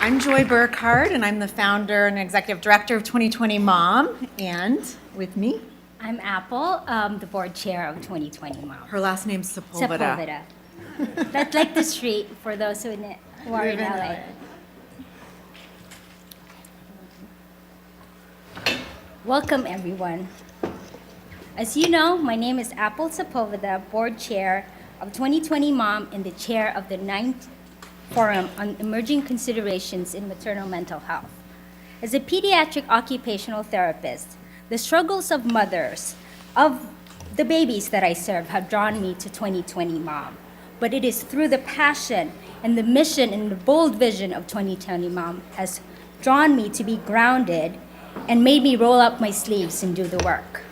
I'm Joy Burkhardt, and I'm the founder and executive director of 2020 Mom, and with me, I'm Apple, the board chair of 2020 Mom. her last name's Sepulveda. Sepulveda. That's like the street for those who are in LA. Welcome, everyone. As you know, my name is Apple Sepulveda, board chair of 2020 Mom and the chair of the 9th Forum on Emerging Considerations in Maternal Mental Health. As a pediatric occupational therapist, the struggles of mothers, of the babies that I serve, have drawn me to 2020 Mom. But it is through the passion and the mission and the bold vision of 2020 Mom has drawn me to be grounded and made me roll up my sleeves and do the work.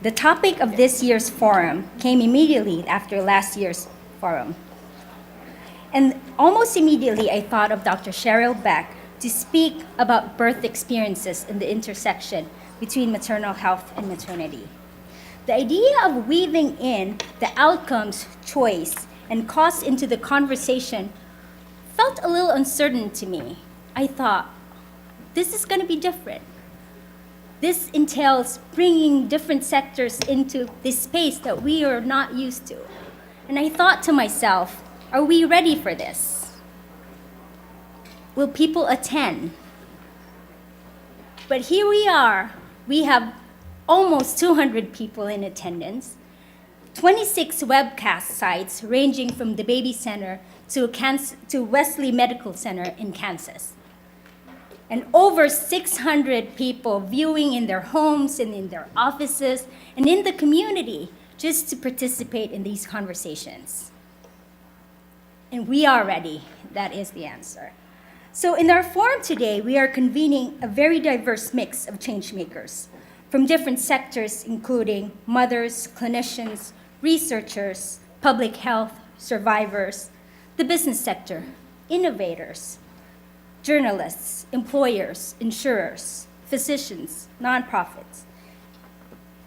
The topic of this year's forum came immediately after last year's forum. And almost immediately, I thought of Dr. Cheryl Beck to speak about birth experiences and the intersection between maternal health and maternity. The idea of weaving in the outcomes, choice, and cost into the conversation felt a little uncertain to me. I thought, this is going to be different. This entails bringing different sectors into this space that we are not used to. And I thought to myself, are we ready for this? Will people attend? But here we are. We have almost 200 people in attendance, 26 webcast sites ranging from the Baby Center to Wesley Medical Center in Kansas. And over 600 people viewing in their homes and in their offices and in the community just to participate in these conversations. And we are ready. That is the answer. So in our forum today, we are convening a very diverse mix of change makers from different sectors, including mothers, clinicians, researchers, public health, survivors, the business sector, innovators, journalists, employers, insurers, physicians, nonprofits,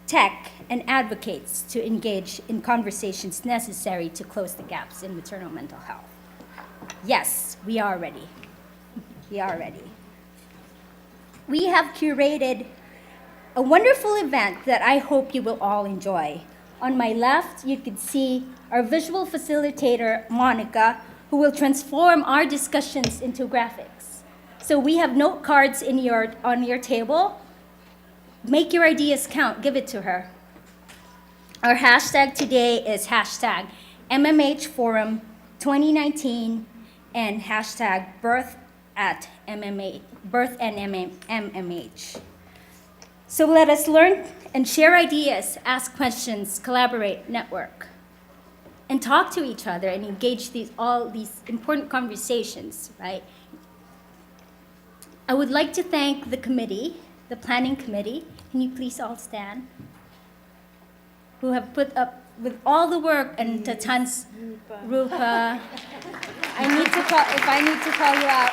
tech, and advocates to engage in conversations necessary to close the gaps in maternal mental health. Yes, we are ready. We are ready. We have curated a wonderful event that I hope you will all enjoy. On my left, you can see our visual facilitator, Monica, who will transform our discussions into graphics. So we have note cards on your table. Make your ideas count, give it to her. Our hashtag today is hashtag MMH Forum 2019 and hashtag birth and MMH. So let us learn and share ideas, ask questions, collaborate, network, and talk to each other and engage all these important conversations, right? I would like to thank the committee, the planning committee. Can you please all stand? Who have put up with all the work and Tatan's Rupa. If I need to call you out.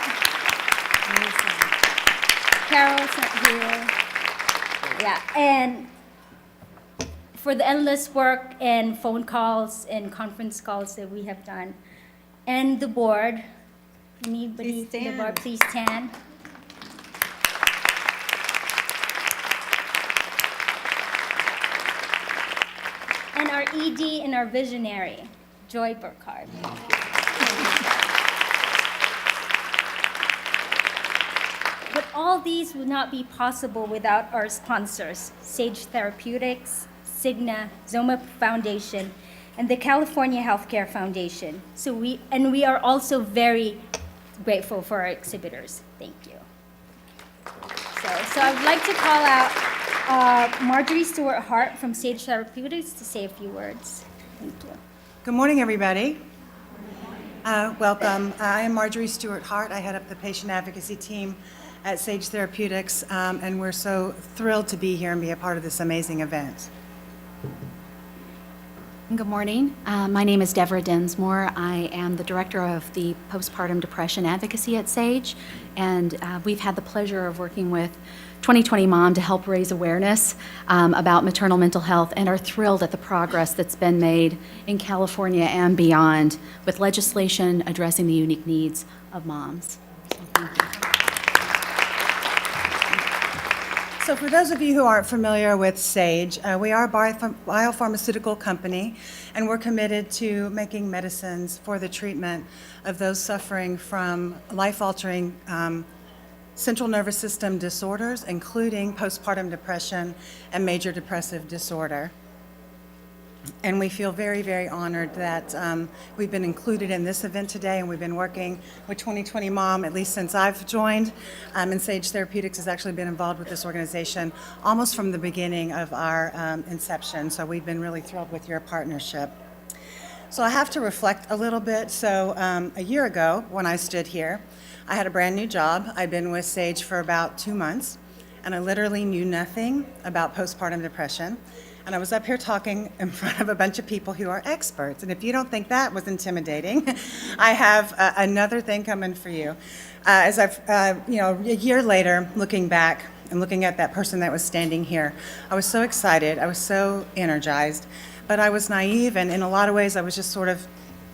Carol's not here. Yeah, and for the endless work and phone calls and conference calls that we have done. And the board, anybody in the board, please stand. And our ED and our visionary, Joy Burkhardt. But all these would not be possible without our sponsors, Sage Therapeutics, Cigna, Zoma Foundation, and the California Healthcare Foundation. So we are also very grateful for our exhibitors. Thank you. So I'd like to call out Marjorie Stewart-Hart from Sage Therapeutics to say a few words. Thank you. Good morning, everybody. Welcome. I am Marjorie Stewart-Hart. I head up the patient advocacy team at Sage Therapeutics, and we're so thrilled to be here and be a part of this amazing event. Good morning. My name is Deborah Densmore. I am the director of the Postpartum Depression Advocacy at SAGE, and we've had the pleasure of working with 2020 Mom to help raise awareness about maternal mental health, and are thrilled at the progress that's been made in California and beyond with legislation addressing the unique needs of moms. So thank you. So for those of you who aren't familiar with SAGE, we are a biopharmaceutical company, and we're committed to making medicines for the treatment of those suffering from life-altering central nervous system disorders, including postpartum depression and major depressive disorder. And we feel very, very honored that we've been included in this event today, and we've been working with 2020 Mom, at least since I've joined, and Sage Therapeutics has actually been involved with this organization almost from the beginning of our inception, so we've been really thrilled with your partnership. So I have to reflect a little bit. So a year ago, when I stood here, I had a brand new job. I'd been with Sage for about 2 months, and I literally knew nothing about postpartum depression. And I was up here talking in front of a bunch of people who are experts. And if you don't think that was intimidating, I have another thing coming for you. As I've, a year later, looking back and looking at that person that was standing here, I was so excited. I was so energized. But I was naive, and in a lot of ways, I was just sort of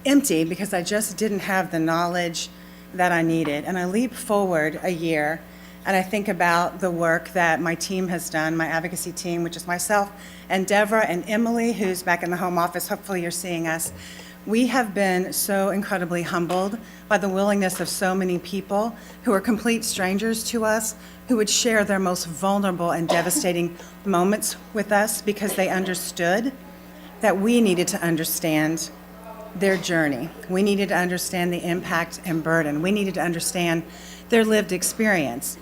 empty because I just didn't have the knowledge that I needed. And I leap forward a year, and I think about the work that my team has done, my advocacy team, which is myself and Deborah and Emily, who's back in the home office. Hopefully you're seeing us. We have been so incredibly humbled by the willingness of so many people who are complete strangers to us, who would share their most vulnerable and devastating moments with us because they understood that we needed to understand their journey. We needed to understand the impact and burden. We needed to understand their lived experience.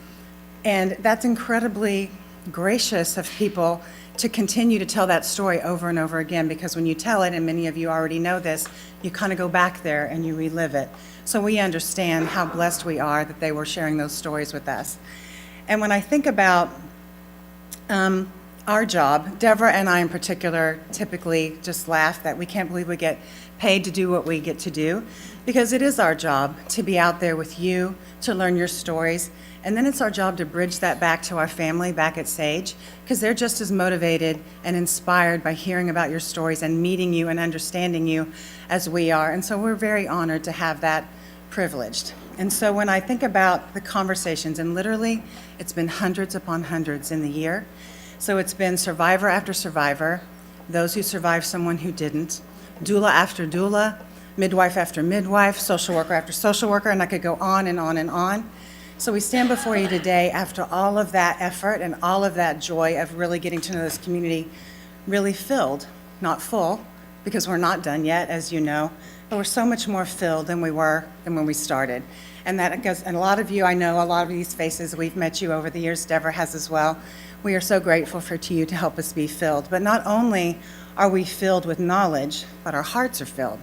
And that's incredibly gracious of people to continue to tell that story over and over again, because when you tell it, and many of you already know this, you kind of go back there and you relive it. So we understand how blessed we are that they were sharing those stories with us. And when I think about our job, Deborah and I in particular typically just laugh that we can't believe we get paid to do what we get to do, because it is our job to be out there with you, to learn your stories, and then it's our job to bridge that back to our family back at Sage, because they're just as motivated and inspired by hearing about your stories and meeting you and understanding you as we are. And so we're very honored to have that privileged. And so when I think about the conversations, and literally it's been hundreds upon hundreds in the year, so it's been survivor after survivor, those who survived someone who didn't, doula after doula, midwife after midwife, social worker after social worker, and I could go on and on and on. So we stand before you today after all of that effort and all of that joy of really getting to know this community, really filled, not full, because we're not done yet, as you know, but we're so much more filled than we were than when we started. And that goes, and a lot of you, I know a lot of these faces, we've met you over the years, Deborah has as well. We are so grateful to you to help us be filled. But not only are we filled with knowledge, but our hearts are filled.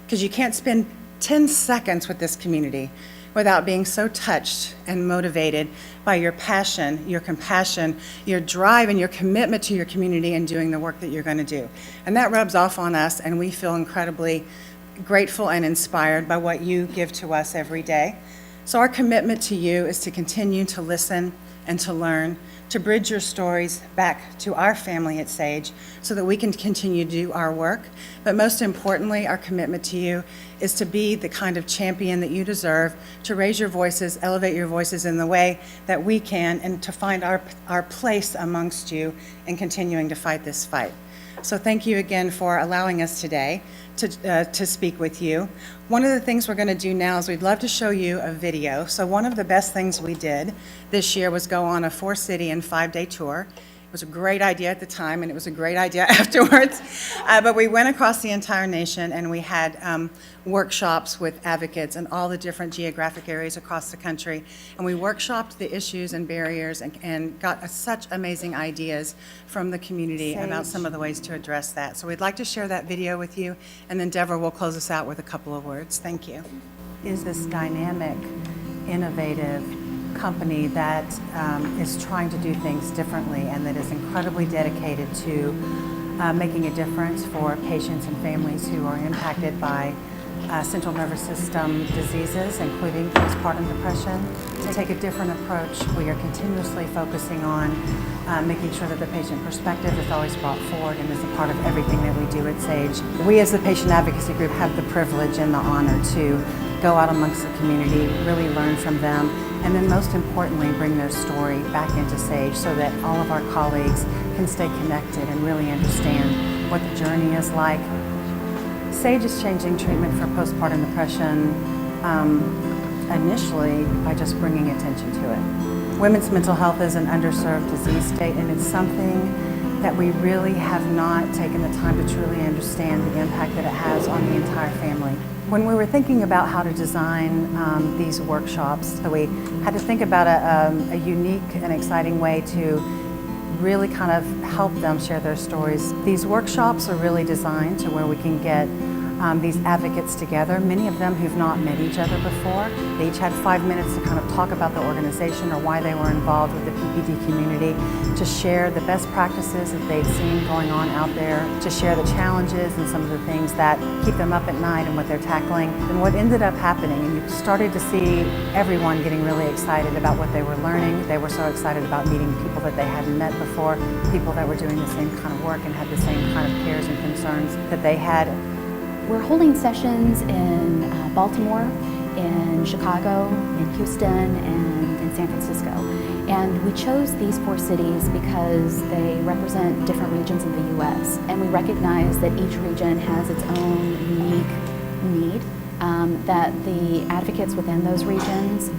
Because you can't spend 10 seconds with this community without being so touched and motivated by your passion, your compassion, your drive, and your commitment to your community and doing the work that you're going to do. And that rubs off on us, and we feel incredibly grateful and inspired by what you give to us every day. So our commitment to you is to continue to listen and to learn, to bridge your stories back to our family at Sage so that we can continue to do our work. But most importantly, our commitment to you is to be the kind of champion that you deserve, to raise your voices, elevate your voices in the way that we can, and to find our place amongst you in continuing to fight this fight. So thank you again for allowing us today to speak with you. One of the things we're going to do now is we'd love to show you a video. So one of the best things we did this year was go on a 4-city and 5-day tour. It was a great idea at the time, and it was a great idea afterwards. But we went across the entire nation, and we had workshops with advocates in all the different geographic areas across the country. And we workshopped the issues and barriers and got such amazing ideas from the community about some of the ways to address that. So we'd like to share that video with you, and then Deborah will close us out with a couple of words. Thank you. Is this dynamic, innovative company that is trying to do things differently and that is incredibly dedicated to making a difference for patients and families who are impacted by central nervous system diseases, including postpartum depression. To take a different approach, we are continuously focusing on making sure that the patient perspective is always brought forward and is a part of everything that we do at SAGE. We as the patient advocacy group have the privilege and the honor to go out amongst the community, really learn from them, and then most importantly, bring their story back into SAGE so that all of our colleagues can stay connected and really understand what the journey is like. SAGE is changing treatment for postpartum depression initially by just bringing attention to it. Women's mental health is an underserved disease state, and it's something that we really have not taken the time to truly understand the impact that it has on the entire family. When we were thinking about how to design these workshops, so we had to think about a unique and exciting way to really kind of help them share their stories. These workshops are really designed to where we can get these advocates together, many of them who've not met each other before. They each had 5 minutes to kind of talk about the organization or why they were involved with the PPD community, to share the best practices that they've seen going on out there, to share the challenges and some of the things that keep them up at night and what they're tackling. And what ended up happening, and you started to see everyone getting really excited about what they were learning. They were so excited about meeting people that they hadn't met before, people that were doing the same kind of work and had the same kind of cares and concerns that they had. We're holding sessions in Baltimore, in Chicago, in Houston, and in San Francisco. And we chose these 4 cities because they represent different regions of the U.S. And we recognize that each region has its own unique need, that the advocates within those regions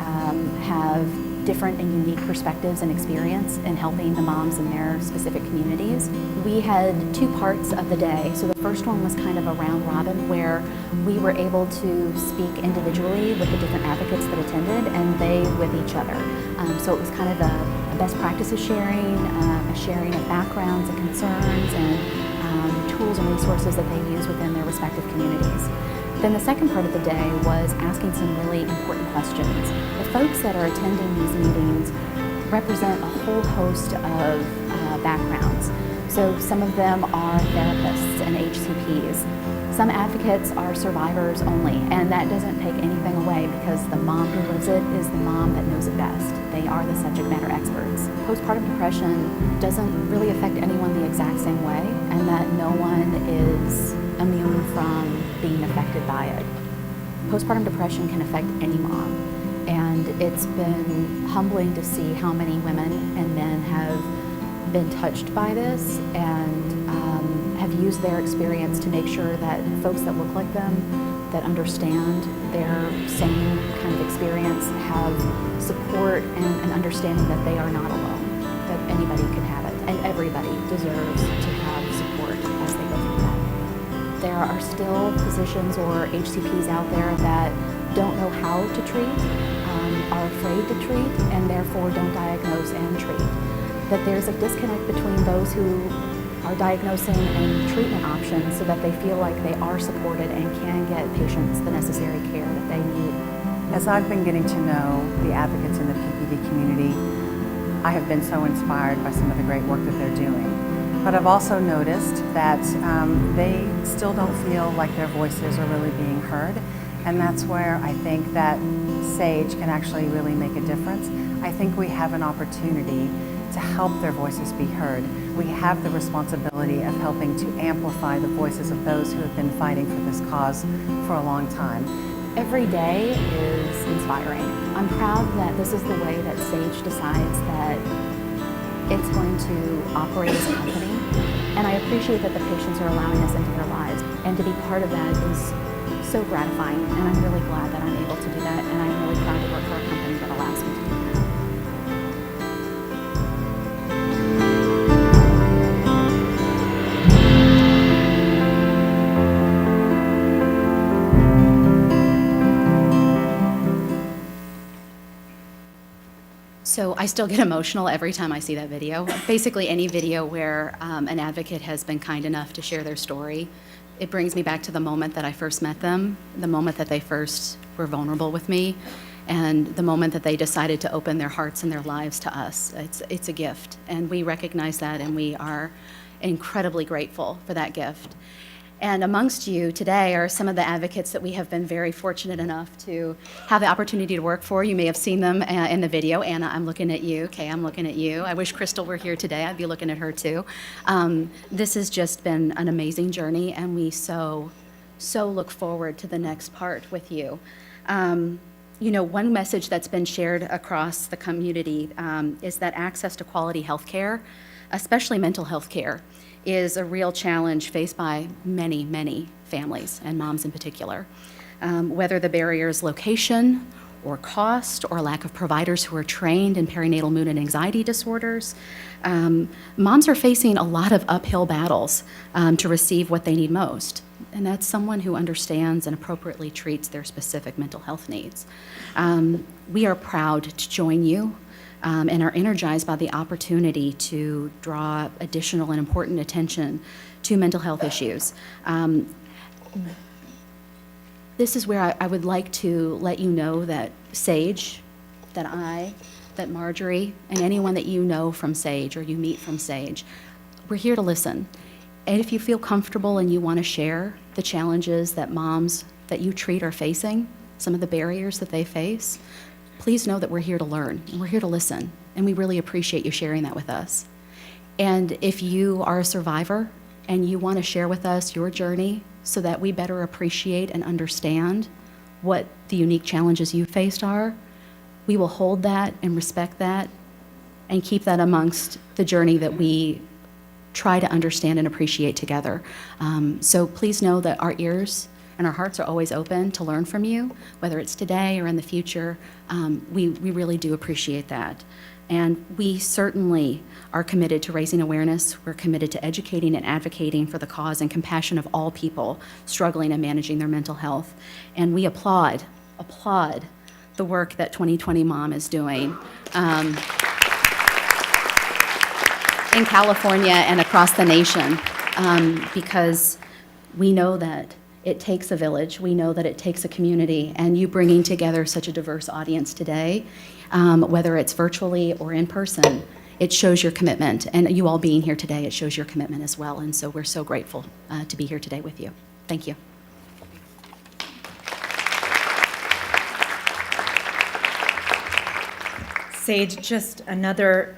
have different and unique perspectives and experience in helping the moms in their specific communities. We had 2 parts of the day. So the first one was kind of a round robin where we were able to speak individually with the different advocates that attended and they with each other. So it was kind of a best practices sharing, a sharing of backgrounds and concerns and tools and resources that they use within their respective communities. Then the second part of the day was asking some really important questions. The folks that are attending these meetings represent a whole host of backgrounds. So some of them are therapists and HCPs. Some advocates are survivors only, and that doesn't take anything away because the mom who lives it is the mom that knows it best. They are the subject matter experts. Postpartum depression doesn't really affect anyone the exact same way, and that no one is immune from being affected by it. Postpartum depression can affect any mom, and it's been humbling to see how many women and men have been touched by this and have used their experience to make sure that folks that look like them, that understand their same kind of experience, have support and an understanding that they are not alone, that anybody can have it, and everybody deserves to have support as they go through that. There are still physicians or HCPs out there that don't know how to treat, are afraid to treat, and therefore don't diagnose and treat. That there's a disconnect between those who are diagnosing and treatment options so that they feel like they are supported and can get patients the necessary care that they need. As I've been getting to know the advocates in the PPD community, I have been so inspired by some of the great work that they're doing. But I've also noticed that they still don't feel like their voices are really being heard. And that's where I think that SAGE can actually really make a difference. I think we have an opportunity to help their voices be heard. We have the responsibility of helping to amplify the voices of those who have been fighting for this cause for a long time. Every day is inspiring. I'm proud that this is the way that SAGE decides that it's going to operate as a company. And I appreciate that the patients are allowing us into their lives. And to be part of that is so gratifying. And I'm really glad that I'm able to do that. And I'm really proud to work for a company that allows me to do that. So I still get emotional every time I see that video. Basically any video where an advocate has been kind enough to share their story, it brings me back to the moment that I first met them, the moment that they first were vulnerable with me, and the moment that they decided to open their hearts and their lives to us. It's a gift, and we recognize that, and we are incredibly grateful for that gift. And amongst you today are some of the advocates that we have been very fortunate enough to have the opportunity to work for. You may have seen them in the video. Anna, I'm looking at you. Kay, I'm looking at you. I wish Crystal were here today. I'd be looking at her too. This has just been an amazing journey, and we so look forward to the next part with you. One message that's been shared across the community is that access to quality health care, especially mental health care, is a real challenge faced by many, many families, and moms in particular. Whether the barrier is location or cost or lack of providers who are trained in perinatal mood and anxiety disorders, moms are facing a lot of uphill battles to receive what they need most. And that's someone who understands and appropriately treats their specific mental health needs. We are proud to join you and are energized by the opportunity to draw additional and important attention to mental health issues. This is where I would like to let you know that Sage, that Marjorie, and anyone that you know from Sage or you meet from Sage, we're here to listen. And if you feel comfortable and you want to share the challenges that moms that you treat are facing, some of the barriers that they face, please know that we're here to learn, and we're here to listen, and we really appreciate you sharing that with us. And if you are a survivor and you want to share with us your journey so that we better appreciate and understand what the unique challenges you faced are, we will hold that and respect that and keep that amongst the journey that we try to understand and appreciate together. So please know that our ears and our hearts are always open to learn from you, whether it's today or in the future. We really do appreciate that. And we certainly are committed to raising awareness. We're committed to educating and advocating for the cause and compassion of all people struggling and managing their mental health. And we applaud the work that 2020 Mom is doing in California and across the nation, because we know that it takes a village, we know that it takes a community, and you bringing together such a diverse audience today, whether it's virtually or in person, it shows your commitment. And you all being here today, it shows your commitment as well. And so we're so grateful to be here today with you. Thank you. Sage, just another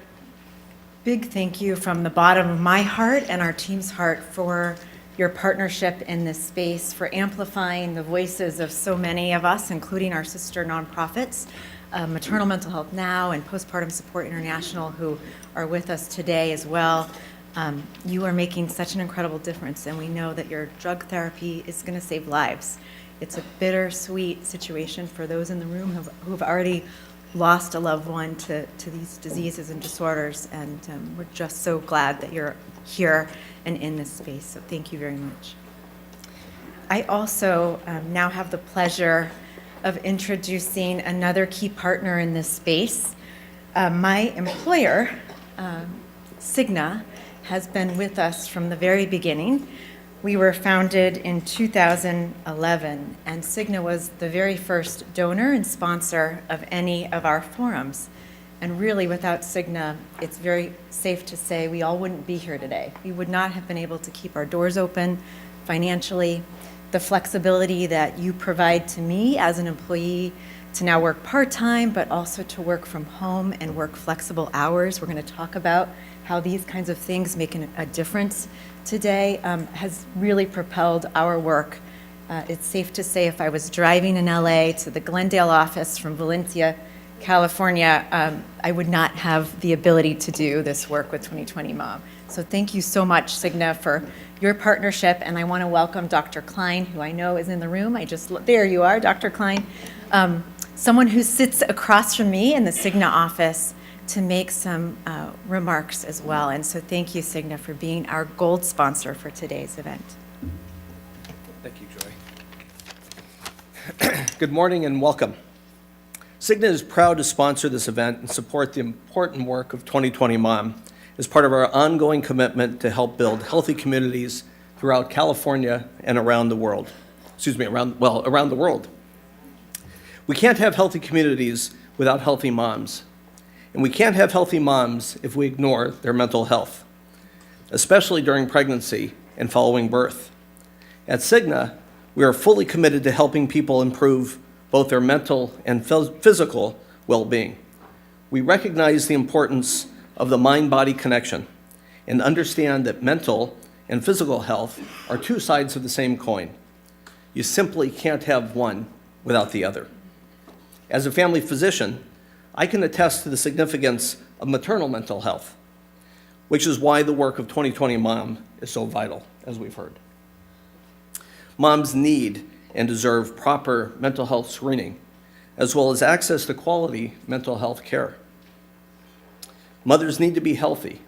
big thank you from the bottom of my heart and our team's heart for your partnership in this space, for amplifying the voices of so many of us, including our sister nonprofits, Maternal Mental Health Now and Postpartum Support International, who are with us today as well. You are making such an incredible difference, and we know that your drug therapy is going to save lives. It's a bittersweet situation for those in the room who have already lost a loved one to these diseases and disorders, and we're just so glad that you're here and in this space, so thank you very much. I also now have the pleasure of introducing another key partner in this space. My employer, Cigna, has been with us from the very beginning. We were founded in 2011, and Cigna was the very first donor and sponsor of any of our forums. And really, without Cigna, it's very safe to say we all wouldn't be here today. We would not have been able to keep our doors open financially. The flexibility that you provide to me as an employee to now work part-time, but also to work from home and work flexible hours. We're going to talk about how these kinds of things make a difference today, has really propelled our work. It's safe to say if I was driving in LA to the Glendale office from Valencia, California, I would not have the ability to do this work with 2020 Mom. So thank you so much, Cigna, for your partnership, and I want to welcome Dr. Klein, who I know is in the room. There you are, Dr. Klein, someone who sits across from me in the Cigna office to make some remarks as well. And so thank you, Cigna, for being our gold sponsor for today's event. Thank you, Joy. Good morning and welcome. Cigna is proud to sponsor this event and support the important work of 2020 Mom as part of our ongoing commitment to help build healthy communities throughout California and around the world. Around the world. We can't have healthy communities without healthy moms. And we can't have healthy moms if we ignore their mental health. especially during pregnancy and following birth. At Cigna, we are fully committed to helping people improve both their mental and physical well-being. We recognize the importance of the mind-body connection and understand that mental and physical health are two sides of the same coin. You simply can't have one without the other. As a family physician, I can attest to the significance of maternal mental health, which is why the work of 2020 Mom is so vital, as we've heard. Moms need and deserve proper mental health screening, as well as access to quality mental health care. Mothers need to be healthy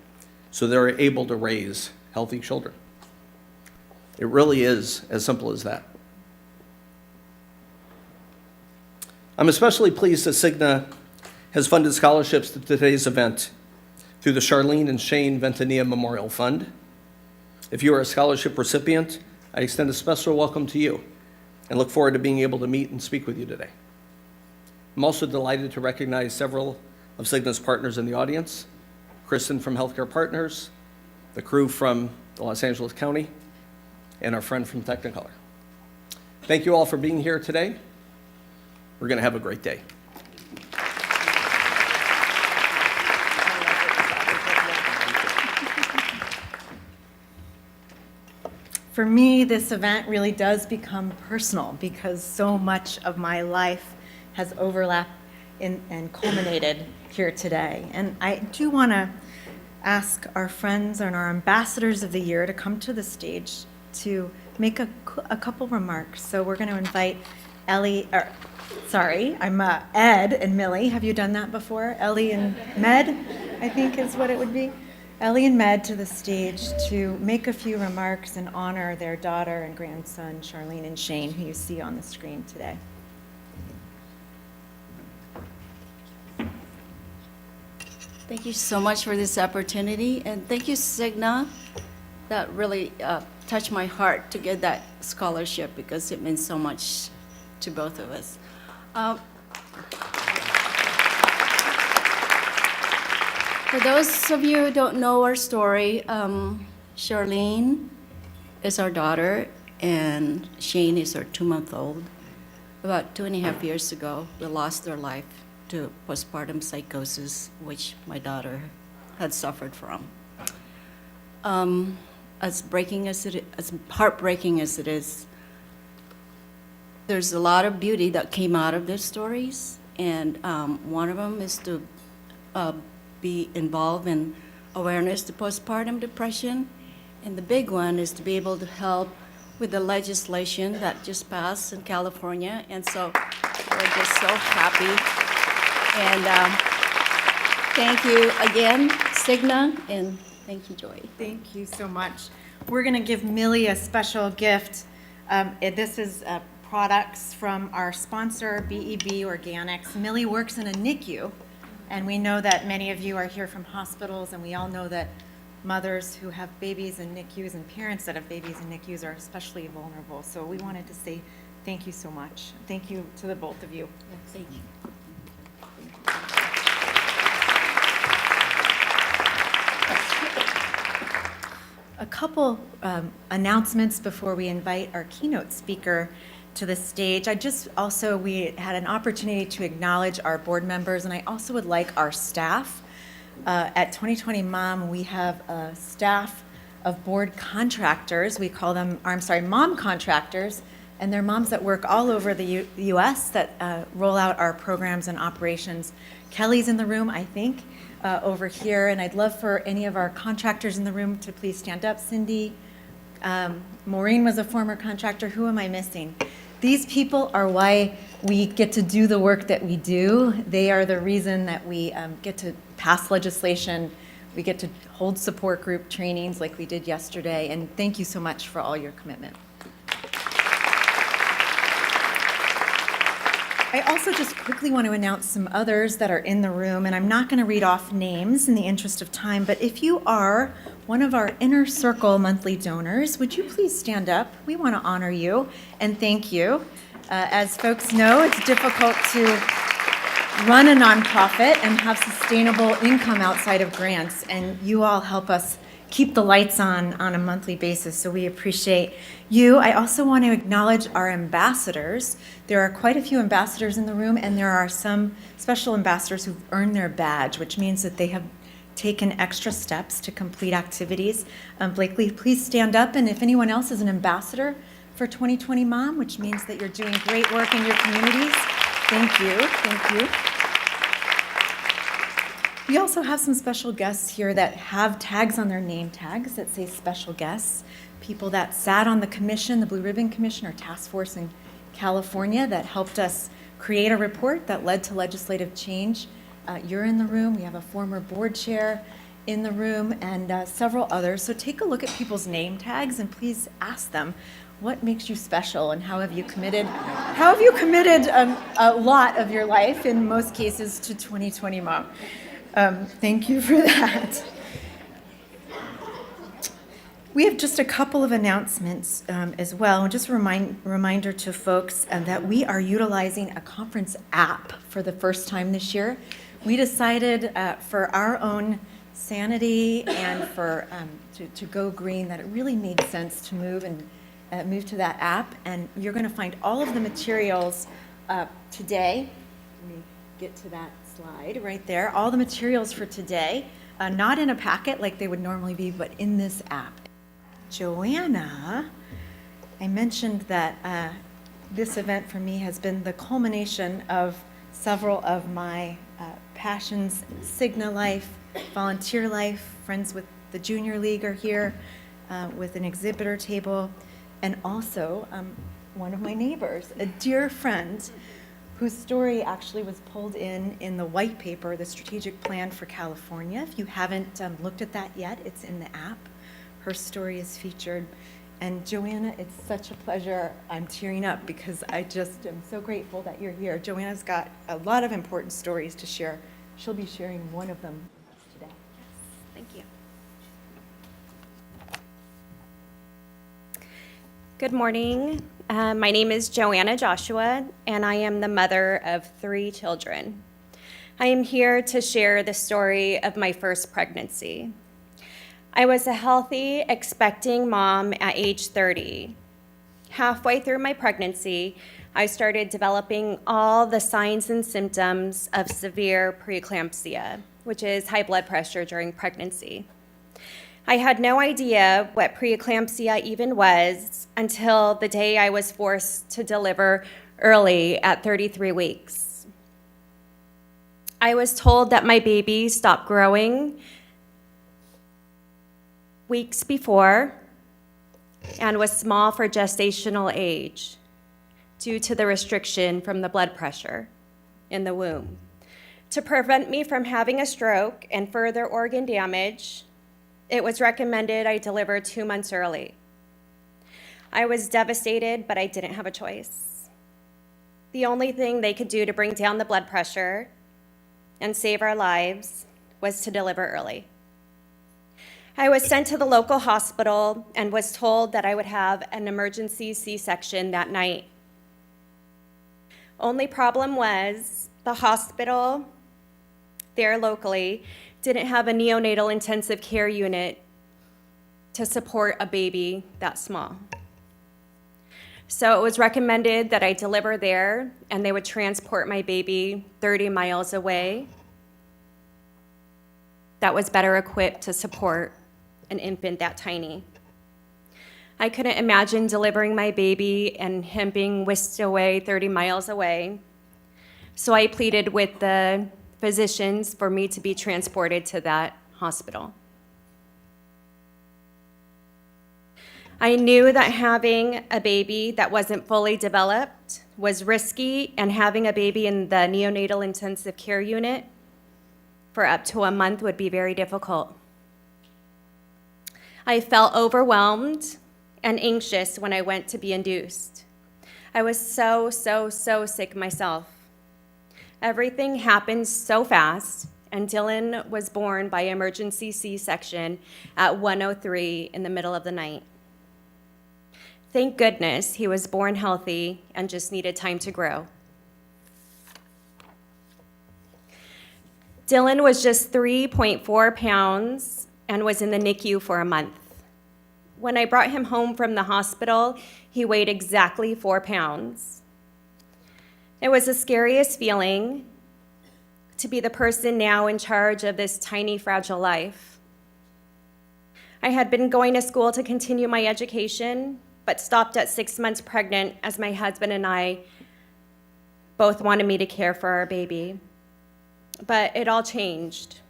so they're able to raise healthy children. It really is as simple as that. I'm especially pleased that Cigna has funded scholarships to today's event through the Charlene and Shane Ventania Memorial Fund. If you are a scholarship recipient, I extend a special welcome to you and look forward to being able to meet and speak with you today. I'm also delighted to recognize several of Cigna's partners in the audience: Kristen from Healthcare Partners, the crew from the Los Angeles County, and our friend from Technicolor. Thank you all for being here today. We're going to have a great day. For me, this event really does become personal because so much of my life has overlapped and culminated here today. And I do want to ask our friends and our ambassadors of the year to come to the stage to make a couple remarks. So we're going to invite Ed and Millie. Have you done that before? Ellie and Med, I think is what it would be. Ellie and Med to the stage to make a few remarks and honor their daughter and grandson, Charlene and Shane, who you see on the screen today. Thank you so much for this opportunity, and thank you, Cigna. That really touched my heart to get that scholarship because it means so much to both of us. For those of you who don't know our story, Charlene is our daughter, and Shane is our 2-month-old. About 2.5 years ago, we lost their life to postpartum psychosis, which my daughter had suffered from. As heartbreaking as it is, there's a lot of beauty that came out of their stories, and one of them is to be involved in awareness to postpartum depression, and the big one is to be able to help with the legislation that just passed in California, and so we're just so happy. And thank you again, Cigna, and thank you, Joy. Thank you so much. We're going to give Millie a special gift. This is products from our sponsor, BEB Organics. Millie works in a NICU, and we know that many of you are here from hospitals, and we all know that mothers who have babies in NICUs and parents that have babies in NICUs are especially vulnerable. So we wanted to say thank you so much. Thank you to the both of you. Thank you. A couple announcements before we invite our keynote speaker to the stage. We had an opportunity to acknowledge our board members, and I also would like our staff. At 2020 Mom, we have a staff of board contractors. We call them, mom contractors, and they're moms that work all over the U.S. that roll out our programs and operations. Kelly's in the room, I think, over here, and I'd love for any of our contractors in the room to please stand up. Cindy, Maureen was a former contractor. Who am I missing? These people are why we get to do the work that we do. They are the reason that we get to pass legislation. We get to hold support group trainings like we did yesterday, and thank you so much for all your commitment. I also just quickly want to announce some others that are in the room, and I'm not going to read off names in the interest of time, but if you are one of our Inner Circle monthly donors, would you please stand up? We want to honor you and thank you. As folks know, it's difficult to run a nonprofit and have sustainable income outside of grants, and you all help us keep the lights on a monthly basis, so we appreciate you. I also want to acknowledge our ambassadors. There are quite a few ambassadors in the room, and there are some special ambassadors who've earned their badge, which means that they have taken extra steps to complete activities. Blakely, please stand up, and if anyone else is an ambassador for 2020 Mom, which means that you're doing great work in your communities, thank you, thank you. We also have some special guests here that have tags on their name tags that say special guests, people that sat on the commission, the Blue Ribbon Commission or Task Force in California that helped us create a report that led to legislative change. You're in the room. We have a former board chair in the room and several others. So take a look at people's name tags and please ask them, what makes you special and how have you committed a lot of your life, in most cases, to 2020 Mom? Thank you for that. We have just a couple of announcements as well. Just a reminder to folks that we are utilizing a conference app for the first time this year. We decided for our own sanity and for to go green that it really made sense to move to that app. And you're going to find all of the materials today. Let me get to that slide right there. All the materials for today, not in a packet like they would normally be, but in this app. Joanna, I mentioned that this event for me has been the culmination of several of my passions. Cigna life, volunteer life, friends with the Junior League are here with an exhibitor table, and also one of my neighbors, a dear friend whose story actually was pulled in the white paper, the strategic plan for California. If you haven't looked at that yet, it's in the app. Her story is featured. And Joanna, it's such a pleasure. I'm tearing up because I just am so grateful that you're here. Joanna's got a lot of important stories to share. She'll be sharing one of them today. Thank you. Good morning. My name is Joanna Joshua, and I am the mother of 3 children. I am here to share the story of my first pregnancy. I was a healthy, expecting mom at age 30. Halfway through my pregnancy, I started developing all the signs and symptoms of severe preeclampsia, which is high blood pressure during pregnancy. I had no idea what preeclampsia even was until the day I was forced to deliver early at 33 weeks. I was told that my baby stopped growing weeks before and was small for gestational age due to the restriction from the blood pressure in the womb. To prevent me from having a stroke and further organ damage, it was recommended I deliver 2 months early. I was devastated, but I didn't have a choice. The only thing they could do to bring down the blood pressure and save our lives was to deliver early. I was sent to the local hospital and was told that I would have an emergency C-section that night. Only problem was the hospital there locally didn't have a neonatal intensive care unit to support a baby that small. So it was recommended that I deliver there and they would transport my baby 30 miles away that was better equipped to support an infant that tiny. I couldn't imagine delivering my baby and him being whisked away 30 miles away. So I pleaded with the physicians for me to be transported to that hospital. I knew that having a baby that wasn't fully developed was risky, and having a baby in the neonatal intensive care unit for up to a month would be very difficult. I felt overwhelmed and anxious when I went to be induced. I was so sick myself. Everything happened so fast, and Dylan was born by emergency C-section at 1:03 in the middle of the night. Thank goodness he was born healthy and just needed time to grow. Dylan was just 3.4 pounds and was in the NICU for a month. When I brought him home from the hospital, he weighed exactly 4 pounds. It was the scariest feeling to be the person now in charge of this tiny, fragile life. I had been going to school to continue my education, but stopped at 6 months pregnant as my husband and I both wanted me to care for our baby. But it all changed.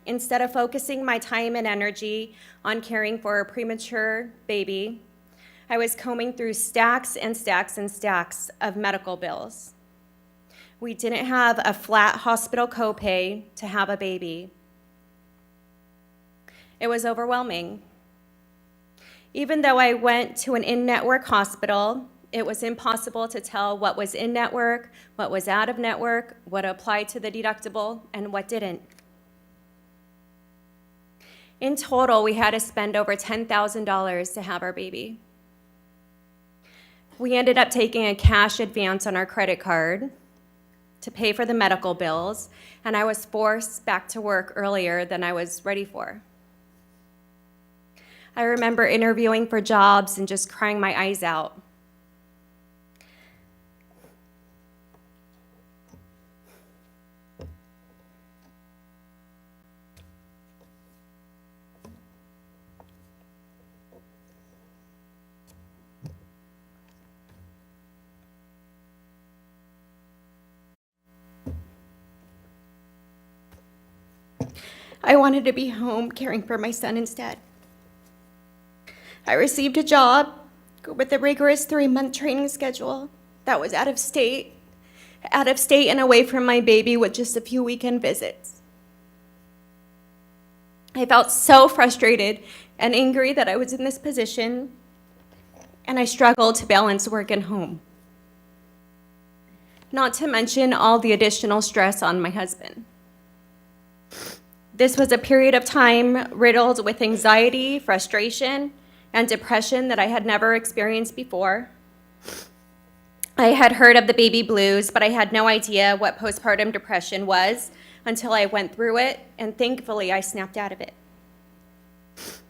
Instead of focusing my time and energy on caring for a premature baby, I was combing through stacks and stacks and stacks of medical bills. We didn't have a flat hospital copay to have a baby. It was overwhelming. Even though I went to an in-network hospital, it was impossible to tell what was in-network, what was out of network, what applied to the deductible, and what didn't. In total, we had to spend over $10,000 to have our baby. We ended up taking a cash advance on our credit card to pay for the medical bills, and I was forced back to work earlier than I was ready for. I remember interviewing for jobs and just crying my eyes out. I wanted to be home caring for my son instead. I received a job with a rigorous 3-month training schedule that was out of state and away from my baby with just a few weekend visits. I felt so frustrated and angry that I was in this position, and I struggled to balance work and home. Not to mention all the additional stress on my husband. This was a period of time riddled with anxiety, frustration, and depression that I had never experienced before. I had heard of the baby blues, but I had no idea what postpartum depression was until I went through it, and thankfully I snapped out of it.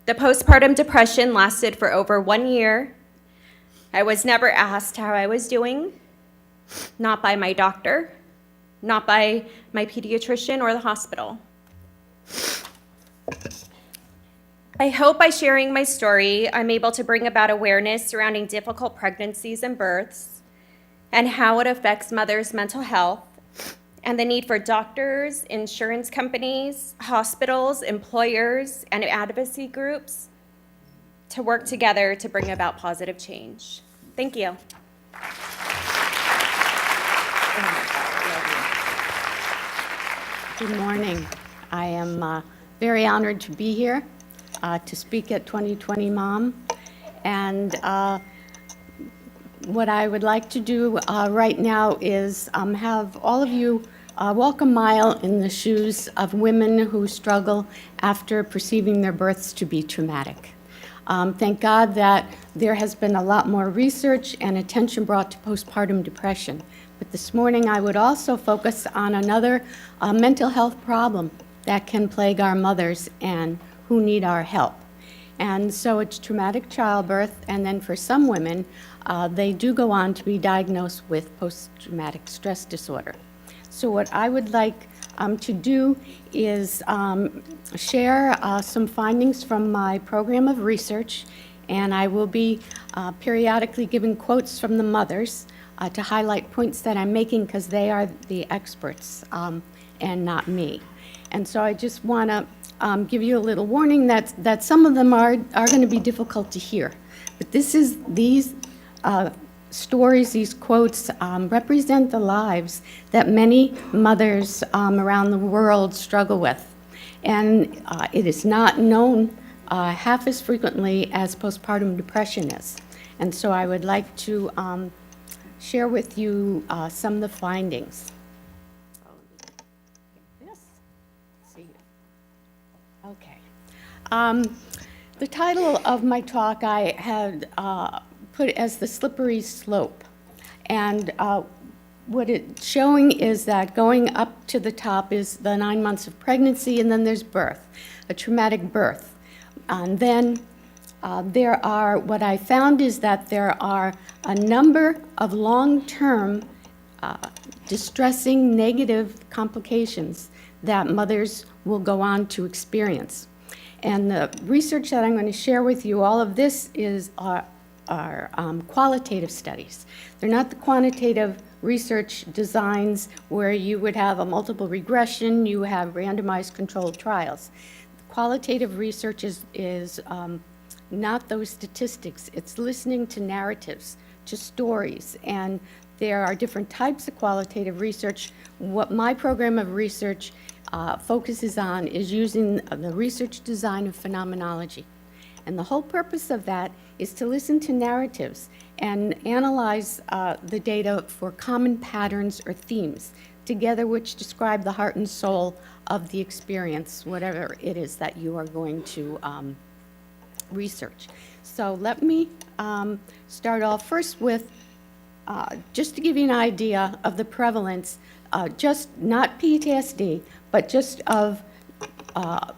The postpartum depression lasted for over 1 year. I was never asked how I was doing, not by my doctor, not by my pediatrician or the hospital. I hope by sharing my story, I'm able to bring about awareness surrounding difficult pregnancies and births and how it affects mothers' mental health and the need for doctors, insurance companies, hospitals, employers, and advocacy groups to work together to bring about positive change. Thank you. Good morning. I am very honored to be here to speak at 2020 Mom. And what I would like to do right now is have all of you walk a mile in the shoes of women who struggle after perceiving their births to be traumatic. Thank God that there has been a lot more research and attention brought to postpartum depression. But this morning I would also focus on another mental health problem that can plague our mothers and who need our help. And so it's traumatic childbirth, and then for some women, they do go on to be diagnosed with post-traumatic stress disorder. So what I would like to do is share some findings from my program of research, and I will be periodically giving quotes from the mothers to highlight points that I'm making because they are the experts and not me. And so I just want to give you a little warning that some of them are going to be difficult to hear. But these stories, these quotes represent the lives that many mothers around the world struggle with. And it is not known half as frequently as postpartum depression is. And so I would like to share with you some of the findings. Okay. The title of my talk I had put as The Slippery Slope. And what it's showing is that going up to the top is the 9 months of pregnancy, and then there's birth. a traumatic birth. And then what I found is that there are a number of long-term distressing negative complications that mothers will go on to experience. And the research that I'm going to share with you, all of this is qualitative studies. They're not the quantitative research designs where you would have a multiple regression, you have randomized controlled trials. Qualitative research is not those statistics. It's listening to narratives, to stories, and there are different types of qualitative research. What my program of research focuses on is using the research design of phenomenology. And the whole purpose of that is to listen to narratives and analyze the data for common patterns or themes, together which describe the heart and soul of the experience, whatever it is that you are going to research. So let me start off first with, just to give you an idea of the prevalence, just not PTSD, but just of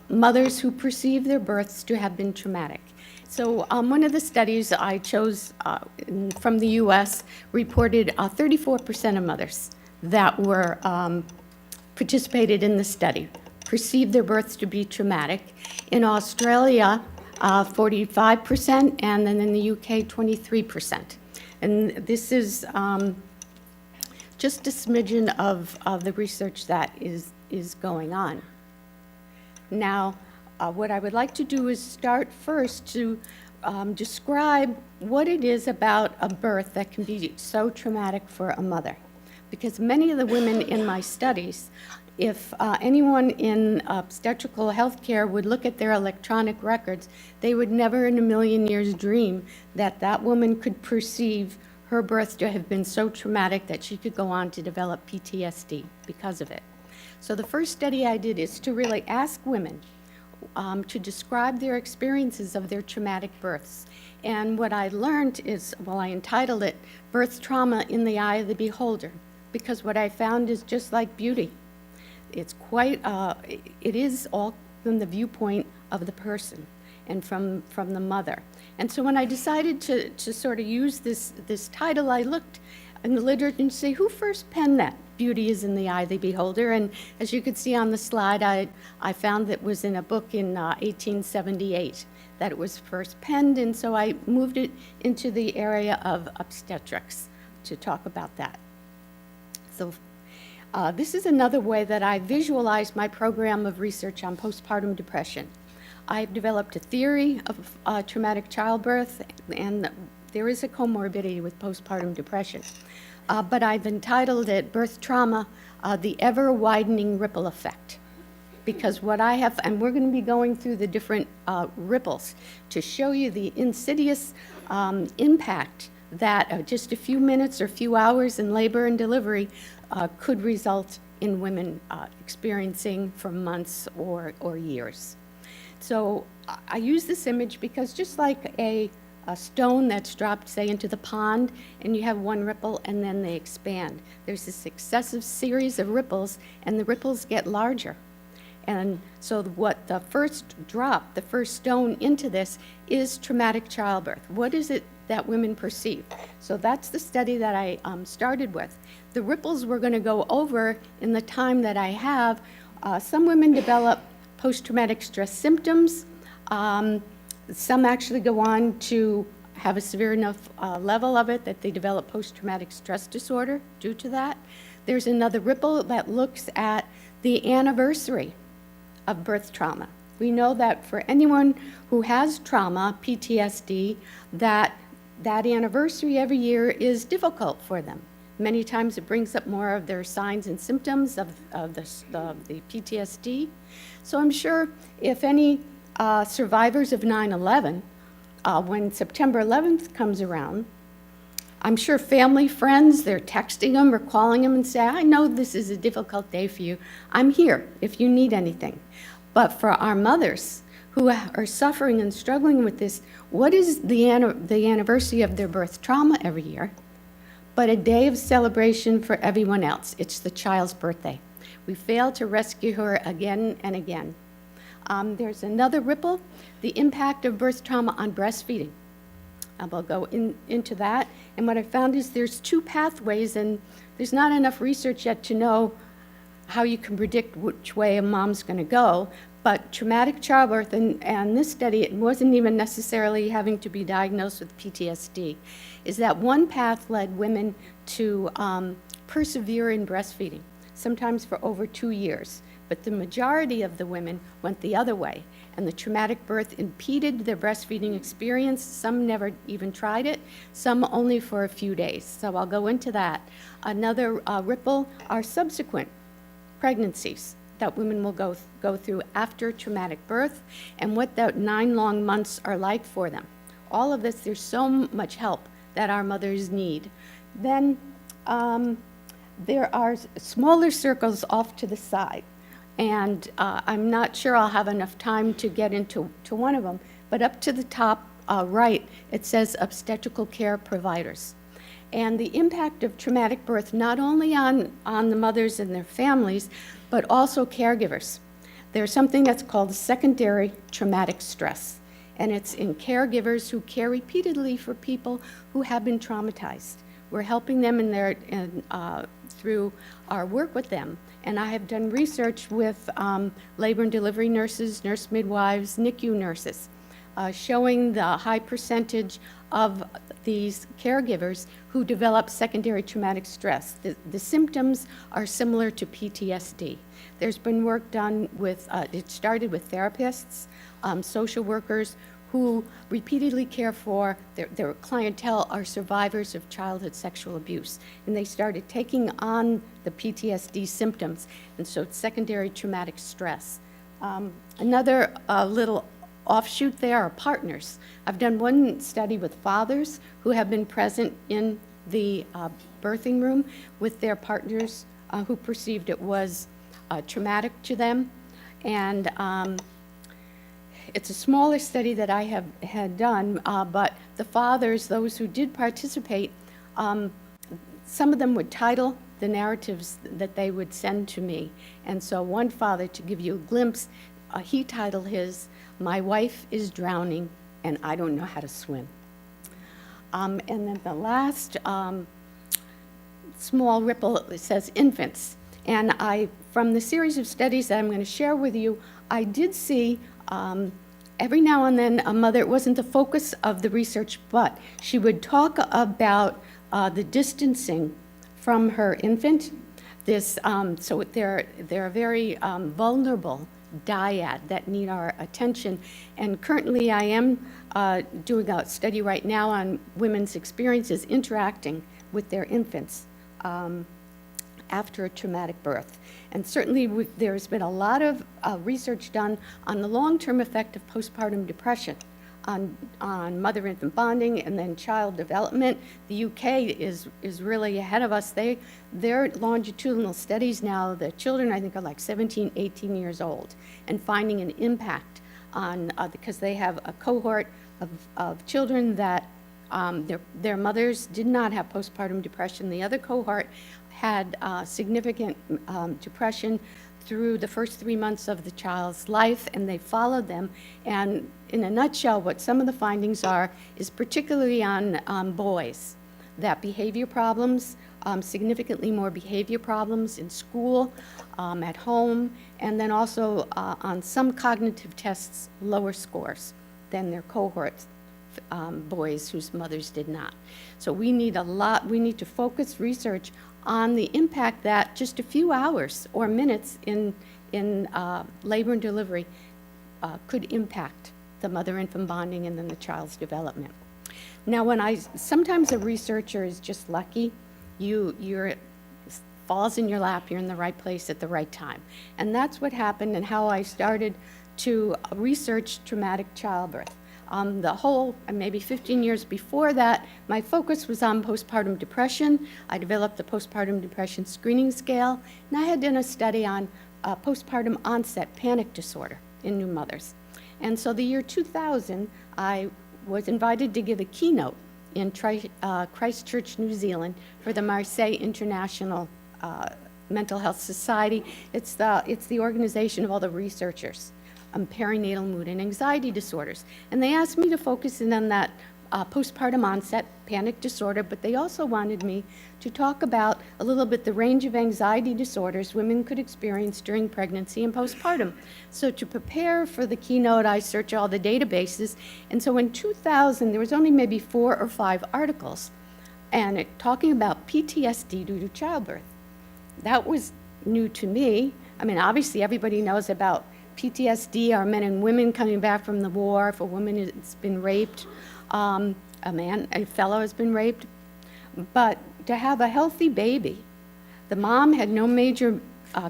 mothers who perceive their births to have been traumatic. So one of the studies I chose from the US reported 34% of mothers that were participated in the study perceived their births to be traumatic. In Australia, 45%, and then in the UK, 23%. And this is just a smidgen of the research that is going on. Now, what I would like to do is start first to describe what it is about a birth that can be so traumatic for a mother. Because many of the women in my studies, if anyone in obstetrical healthcare would look at their electronic records, they would never in a million years dream that that woman could perceive her birth to have been so traumatic that she could go on to develop PTSD because of it. So the first study I did is to really ask women to describe their experiences of their traumatic births. And what I learned is, well, I entitled it Birth Trauma in the Eye of the Beholder, because what I found is just like beauty. It's quite, it is all from the viewpoint of the person and from the mother. And so when I decided to sort of use this title, I looked in the literature and say, who first penned that? Beauty is in the eye of the beholder. And as you could see on the slide, I found that was in a book in 1878 that it was first penned. And so I moved it into the area of obstetrics to talk about that. So this is another way that I visualize my program of research on postpartum depression. I've developed a theory of traumatic childbirth, and there is a comorbidity with postpartum depression. But I've entitled it Birth Trauma, the Ever-Widening Ripple Effect. Because what I have, and we're going to be going through the different ripples to show you the insidious impact that just a few minutes or few hours in labor and delivery could result in women experiencing for months or years. So I use this image because just like a stone that's dropped, say, into the pond, and you have one ripple and then they expand. There's this successive series of ripples, and the ripples get larger. And so what the first drop, the first stone into this, is traumatic childbirth. What is it that women perceive? So that's the study that I started with. The ripples we're going to go over in the time that I have. Some women develop post-traumatic stress symptoms. Some actually go on to have a severe enough level of it that they develop post-traumatic stress disorder due to that. There's another ripple that looks at the anniversary of birth trauma. We know that for anyone who has trauma, PTSD, that anniversary every year is difficult for them. Many times it brings up more of their signs and symptoms of the PTSD. So I'm sure if any survivors of 9/11, when September 11th comes around, I'm sure family, friends, they're texting them or calling them and say, I know this is a difficult day for you. I'm here if you need anything. But for our mothers who are suffering and struggling with this, what is the anniversary of their birth trauma every year? But a day of celebration for everyone else. It's the child's birthday. We fail to rescue her again and again. There's another ripple, the impact of birth trauma on breastfeeding. I'll go into that. And what I found is there's two pathways, and there's not enough research yet to know how you can predict which way a mom's going to go. But traumatic childbirth, and this study, it wasn't even necessarily having to be diagnosed with PTSD, is that one path led women to persevere in breastfeeding, sometimes for over 2 years. But the majority of the women went the other way, and the traumatic birth impeded their breastfeeding experience. Some never even tried it, some only for a few days. So I'll go into that. Another ripple are subsequent pregnancies that women will go through after traumatic birth, and what that 9 long months are like for them. All of this, there's so much help that our mothers need. Then there are smaller circles off to the side. And I'm not sure I'll have enough time to get into one of them, but up to the top right, it says obstetrical care providers. And the impact of traumatic birth, not only on the mothers and their families, but also caregivers. There's something that's called secondary traumatic stress, and it's in caregivers who care repeatedly for people who have been traumatized. We're helping them through our work with them. And I have done research with labor and delivery nurses, nurse midwives, NICU nurses, showing the high percentage of these caregivers who develop secondary traumatic stress. The symptoms are similar to PTSD. There's been work done with, it started with therapists, social workers, who repeatedly care for their clientele are survivors of childhood sexual abuse. And they started taking on the PTSD symptoms, and so it's secondary traumatic stress. Another little offshoot there are partners. I've done one study with fathers who have been present in the birthing room with their partners who perceived it was traumatic to them. And it's a smaller study that I had done, but the fathers, those who did participate, some of them would title the narratives that they would send to me. And so one father, to give you a glimpse, he titled his, "My wife is drowning and I don't know how to swim." And then the last small ripple, it says infants. And from the series of studies that I'm going to share with you, I did see every now and then a mother, it wasn't the focus of the research, but she would talk about the distancing from her infant. So they're a very vulnerable dyad that need our attention. And currently I am doing a study right now on women's experiences interacting with their infants after a traumatic birth. And certainly there's been a lot of research done on the long-term effect of postpartum depression on mother-infant bonding and then child development. The UK is really ahead of us. Their longitudinal studies now, the children I think are like 17, 18 years old, and finding an impact on, because they have a cohort of children that their mothers did not have postpartum depression. The other cohort had significant depression through the first 3 months of the child's life, and they followed them. And in a nutshell, what some of the findings are is particularly on boys, that behavior problems, significantly more behavior problems in school, at home, and then also on some cognitive tests, lower scores than their cohorts. Boys whose mothers did not. So we need to focus research on the impact that just a few hours or minutes in labor and delivery could impact the mother-infant bonding and then the child's development. Now, sometimes a researcher is just lucky. You're falls in your lap, you're in the right place at the right time. And that's what happened and how I started to research traumatic childbirth. The whole, maybe 15 years before that, my focus was on postpartum depression. I developed the postpartum depression screening scale, and I had done a study on postpartum onset panic disorder in new mothers. And so the year 2000, I was invited to give a keynote in Christchurch, New Zealand, for the Marseille International Mental Health Society. It's the organization of all the researchers perinatal mood and anxiety disorders. And they asked me to focus in on that postpartum onset panic disorder, but they also wanted me to talk about a little bit the range of anxiety disorders women could experience during pregnancy and postpartum. So to prepare for the keynote, I searched all the databases, and so in 2000, there was only maybe 4 or 5 articles, and talking about PTSD due to childbirth. That was new to me. I mean, obviously, everybody knows about PTSD, our men and women coming back from the war, if a woman has been raped, a fellow has been raped. But to have a healthy baby, the mom had no major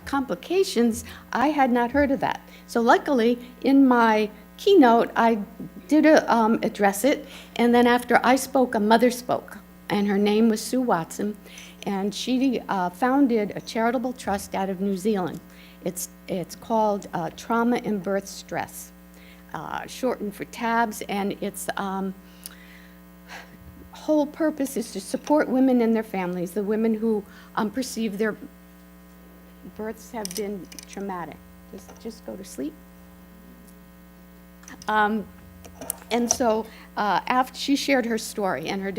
complications, I had not heard of that. So luckily, in my keynote, I did address it, and then after I spoke, a mother spoke, and her name was Sue Watson, and she founded a charitable trust out of New Zealand. It's called Trauma and Birth Stress, shortened for TABS, and its whole purpose is to support women and their families, the women who perceive their births have been traumatic. Just go to sleep. And so after she shared her story and her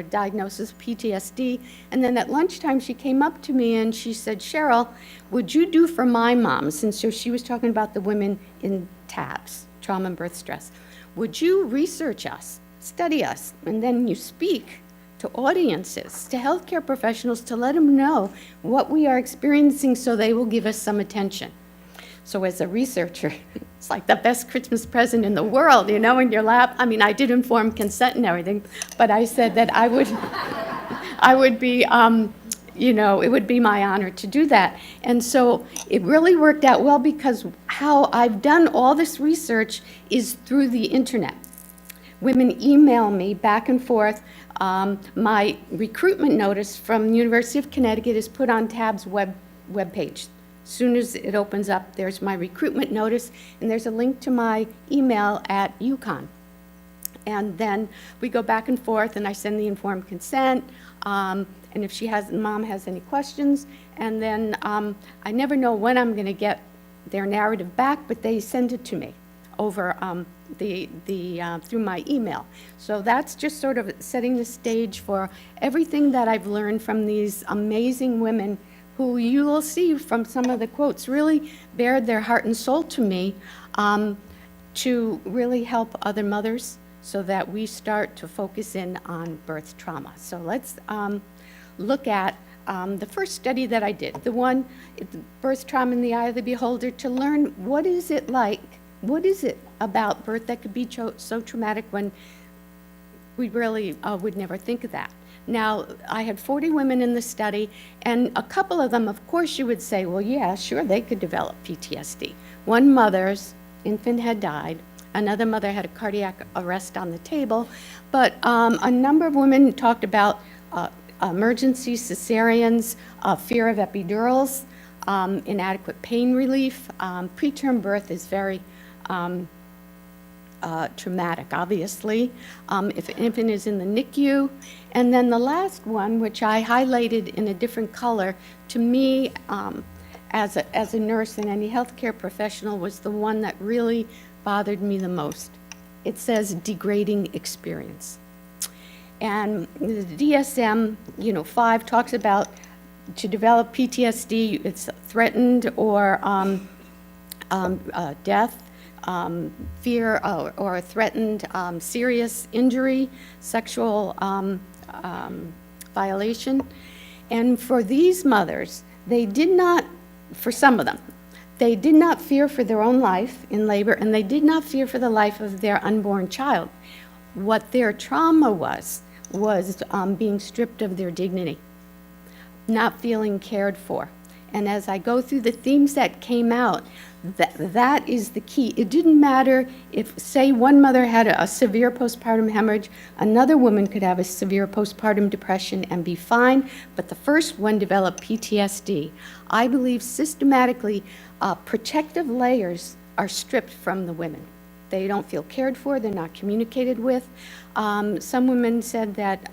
diagnosis of PTSD, and then at lunchtime she came up to me and she said, Cheryl, would you do for my mom, since she was talking about the women in TABS, trauma and birth stress, would you research us, study us, and then you speak to audiences, to healthcare professionals, to let them know what we are experiencing so they will give us some attention. So as a researcher, it's like the best Christmas present in the world, in your lap. I mean, I did informed consent and everything, but I said that I would be, it would be my honor to do that. And so it really worked out well because how I've done all this research is through the internet. Women email me back and forth. My recruitment notice from the University of Connecticut is put on TAB's webpage. As soon as it opens up, there's my recruitment notice, and there's a link to my email at UConn. And then we go back and forth, and I send the informed consent, and if mom has any questions, and then I never know when I'm going to get their narrative back, but they send it to me over through my email. So that's just sort of setting the stage for everything that I've learned from these amazing women who you will see from some of the quotes really bared their heart and soul to me to really help other mothers so that we start to focus in on birth trauma. So let's look at the first study that I did, Birth Trauma in the Eye of the Beholder, to learn what is it like, what is it about birth that could be so traumatic when we really would never think of that. Now, I had 40 women in the study, and a couple of them, of course, you would say, well, yeah, sure, they could develop PTSD. One mother's infant had died. Another mother had a cardiac arrest on the table. But a number of women talked about emergency cesareans, fear of epidurals, inadequate pain relief. Preterm birth is very traumatic, obviously, if an infant is in the NICU. And then the last one, which I highlighted in a different color, to me, as a nurse and any healthcare professional, was the one that really bothered me the most. It says degrading experience. And the DSM-5 talks about to develop PTSD, it's threatened or death, fear or threatened serious injury, sexual violation. And for these mothers, they did not, for some of them, they did not fear for their own life in labor, and they did not fear for the life of their unborn child. What their trauma was being stripped of their dignity, not feeling cared for. And as I go through the themes that came out, that is the key. It didn't matter if, say, one mother had a severe postpartum hemorrhage, another woman could have a severe postpartum depression and be fine, but the first one developed PTSD. I believe systematically protective layers are stripped from the women. They don't feel cared for, they're not communicated with. Some women said that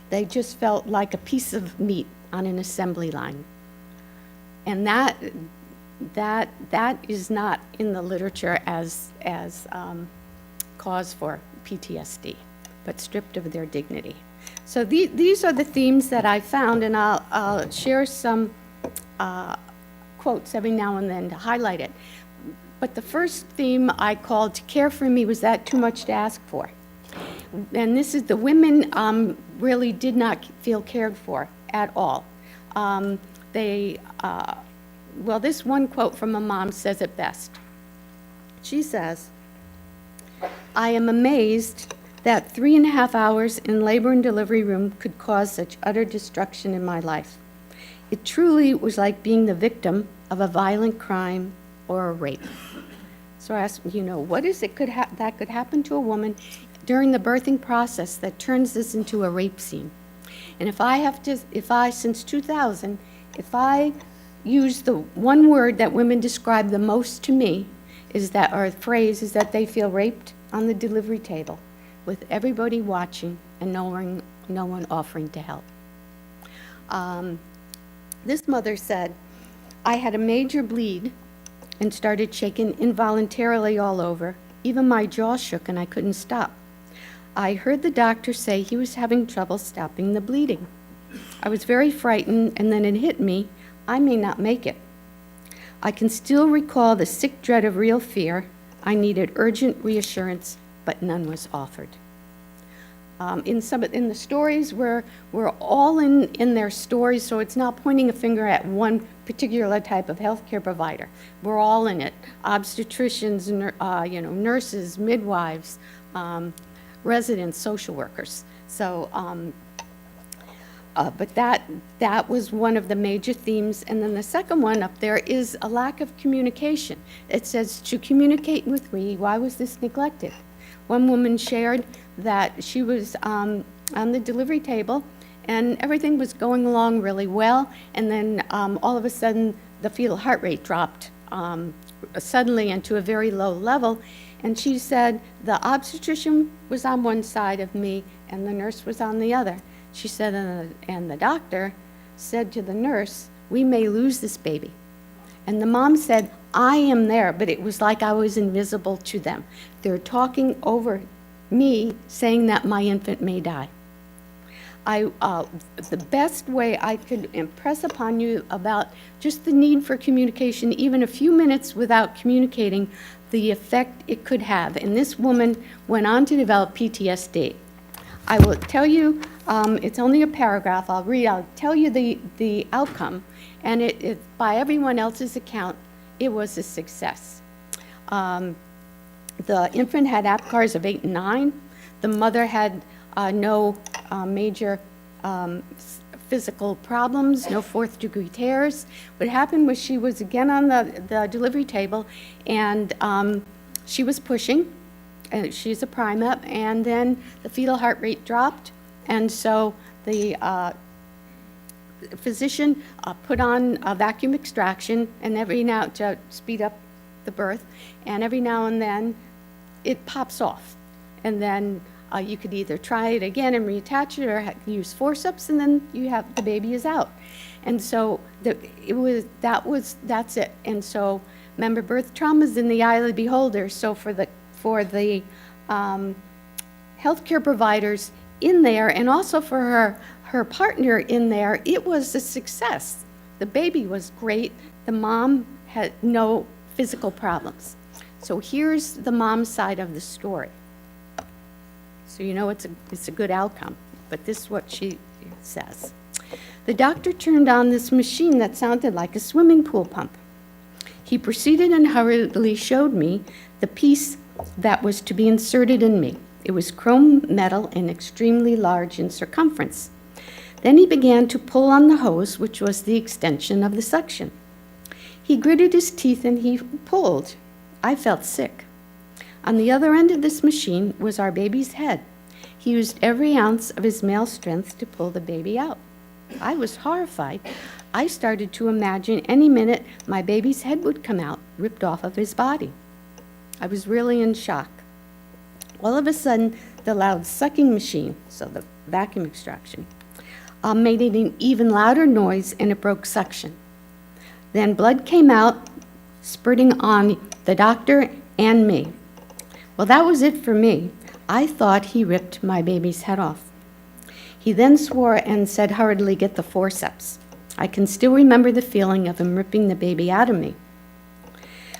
they just felt like a piece of meat on an assembly line. And that that is not in the literature as cause for PTSD, but stripped of their dignity. So these are the themes that I found, and I'll share some quotes every now and then to highlight it. But the first theme I called "To care for me, was that too much to ask for?" And this is the women really did not feel cared for at all. Well, this one quote from a mom says it best. She says, "I am amazed that 3.5 hours in labor and delivery room could cause such utter destruction in my life. It truly was like being the victim of a violent crime or a rape." So I asked, what is it that could happen to a woman during the birthing process that turns this into a rape scene? And since 2000, if I use the one word that women describe the most to me, or phrase, is that they feel raped on the delivery table, with everybody watching and no one offering to help. This mother said, "I had a major bleed and started shaking involuntarily all over. Even my jaw shook and I couldn't stop. I heard the doctor say he was having trouble stopping the bleeding. I was very frightened, and then it hit me, I may not make it. I can still recall the sick dread of real fear. I needed urgent reassurance, but none was offered." In the stories, we're all in their stories, so it's not pointing a finger at one particular type of healthcare provider. We're all in it: obstetricians, nurses, midwives, residents, social workers. So, but that was one of the major themes. And then the second one up there is a lack of communication. It says, "To communicate with me, why was this neglected?" One woman shared that she was on the delivery table and everything was going along really well, and then all of a sudden the fetal heart rate dropped suddenly into a very low level, and she said the obstetrician was on one side of me and the nurse was on the other. She said, and the doctor said to the nurse, "We may lose this baby." And the mom said, "I am there," but it was like I was invisible to them. They're talking over me, saying that my infant may die. The best way I could impress upon you about just the need for communication, even a few minutes without communicating, the effect it could have. And this woman went on to develop PTSD. I will tell you, it's only a paragraph, I'll tell you the outcome, and it by everyone else's account, it was a success. The infant had APGARs of 8 and 9. The mother had no major physical problems, no 4th-degree tears. What happened was she was again on the delivery table, and she was pushing. She's a primate, and then the fetal heart rate dropped, and so the physician put on a vacuum extraction and to speed up the birth, and every now and then it pops off, and then you could either try it again and reattach it, or use forceps, and then the baby is out. And so that's it. And so remember, birth trauma is in the eye of the beholder. So for the healthcare providers in there, and also for her partner in there, it was a success. The baby was great. The mom had no physical problems. So here's the mom's side of the story. So it's a good outcome, but this is what she says. "The doctor turned on this machine that sounded like a swimming pool pump. He proceeded and hurriedly showed me the piece that was to be inserted in me. It was chrome metal and extremely large in circumference. Then he began to pull on the hose, which was the extension of the suction. He gritted his teeth and he pulled. I felt sick. On the other end of this machine was our baby's head. He used every ounce of his male strength to pull the baby out. I was horrified. I started to imagine any minute my baby's head would come out, ripped off of his body. I was really in shock. All of a sudden, the loud sucking machine, so the vacuum extraction, made an even louder noise, and it broke suction. Then blood came out, spurting on the doctor and me. Well, that was it for me. I thought he ripped my baby's head off. He then swore and said hurriedly, "Get the forceps." I can still remember the feeling of him ripping the baby out of me.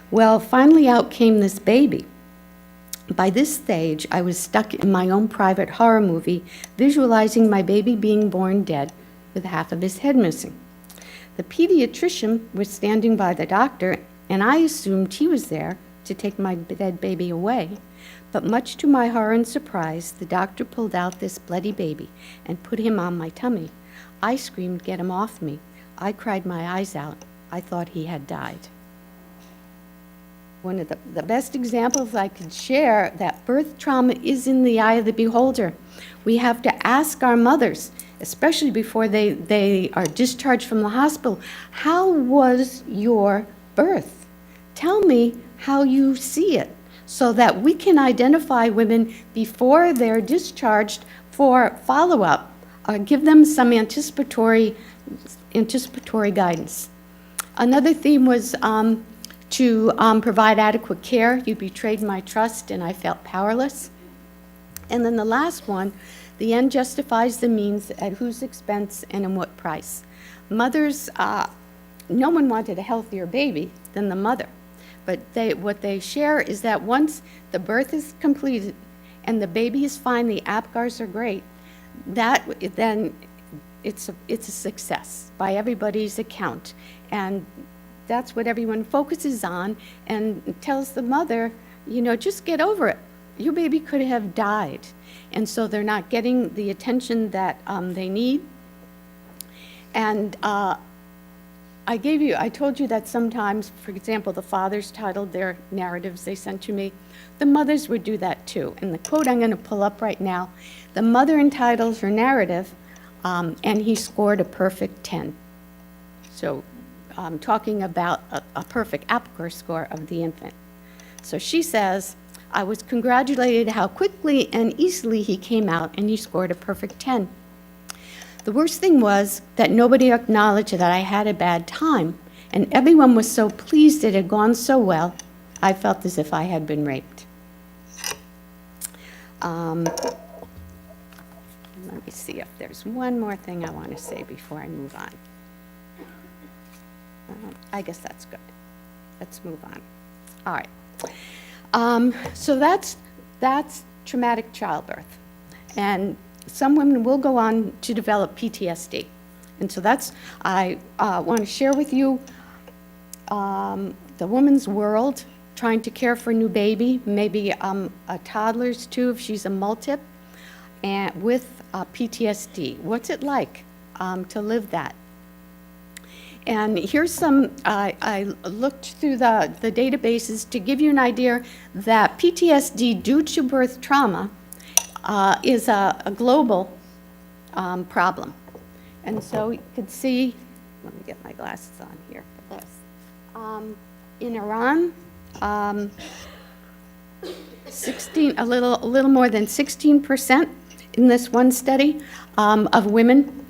Well, finally out came this baby. By this stage, I was stuck in my own private horror movie, visualizing my baby being born dead with half of his head missing. The pediatrician was standing by the doctor, and I assumed he was there to take my dead baby away. But much to my horror and surprise, the doctor pulled out this bloody baby and put him on my tummy. I screamed, "Get him off me." I cried my eyes out. I thought he had died. One of the best examples I could share that birth trauma is in the eye of the beholder. We have to ask our mothers, especially before they are discharged from the hospital, how was your birth? Tell me how you see it, so that we can identify women before they're discharged for follow-up, give them some anticipatory guidance. Another theme was to provide adequate care. You betrayed my trust and I felt powerless. And then the last one, the end justifies the means, at whose expense and at what price. Mothers, no one wanted a healthier baby than the mother. But what they share is that once the birth is completed and the baby is fine, the APGARs are great, then it's a success by everybody's account. And that's what everyone focuses on and tells the mother, just get over it. Your baby could have died. And so they're not getting the attention that they need. And I told you that sometimes, for example, the fathers titled their narratives they sent to me. The mothers would do that too. And the quote I'm going to pull up right now, the mother entitled her narrative, and he scored a perfect 10. So talking about a perfect APGAR score of the infant. So she says, "I was congratulated how quickly and easily he came out, and he scored a perfect 10. The worst thing was that nobody acknowledged that I had a bad time, and everyone was so pleased it had gone so well, I felt as if I had been raped." Let me see if there's one more thing I want to say before I move on. I guess that's good. Let's move on. All right. So that's traumatic childbirth. And some women will go on to develop PTSD. And so I want to share with you the woman's world, trying to care for a new baby, maybe a toddler's too, if she's a multip, and with PTSD. What's it like to live that? And here's some, I looked through the databases to give you an idea that PTSD due to birth trauma is a global problem. And so you could see, let me get my glasses on here for this. In Iran, a little more than 16% in this one study of women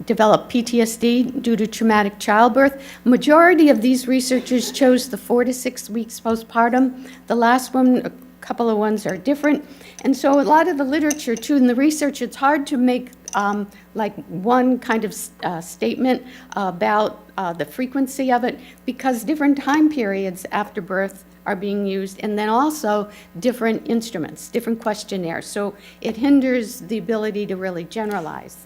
develop PTSD due to traumatic childbirth. Majority of these researchers chose the 4 to 6 weeks postpartum. The last one, a couple of ones are different. And so a lot of the literature too, in the research, it's hard to make like one kind of statement about the frequency of it, because different time periods after birth are being used, and then also different instruments, different questionnaires. So it hinders the ability to really generalize.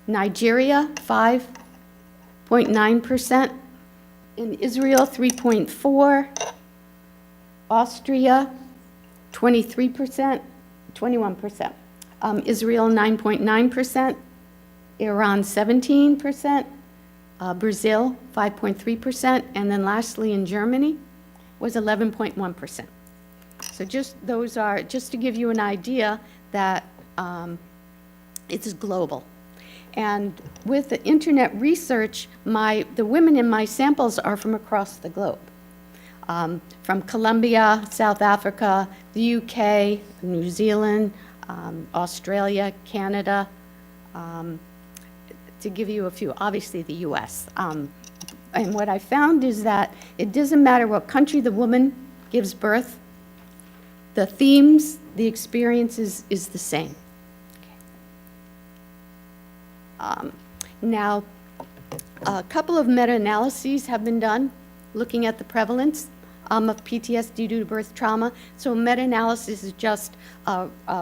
Nigeria, 5.9%. In Israel, 3.4%. Austria, 23%, 21%. Israel, 9.9%. Iran, 17%. Brazil, 5.3%. And then lastly, in Germany, was 11.1%. So those are just to give you an idea that it's global. And with the internet research, the women in my samples are from across the globe. From Colombia, South Africa, the UK, New Zealand, Australia, Canada, to give you a few, obviously the US. and what I found is that it doesn't matter what country the woman gives birth, the themes, the experiences is the same. Now, a couple of meta-analyses have been done looking at the prevalence of PTSD due to birth trauma. So meta-analysis is just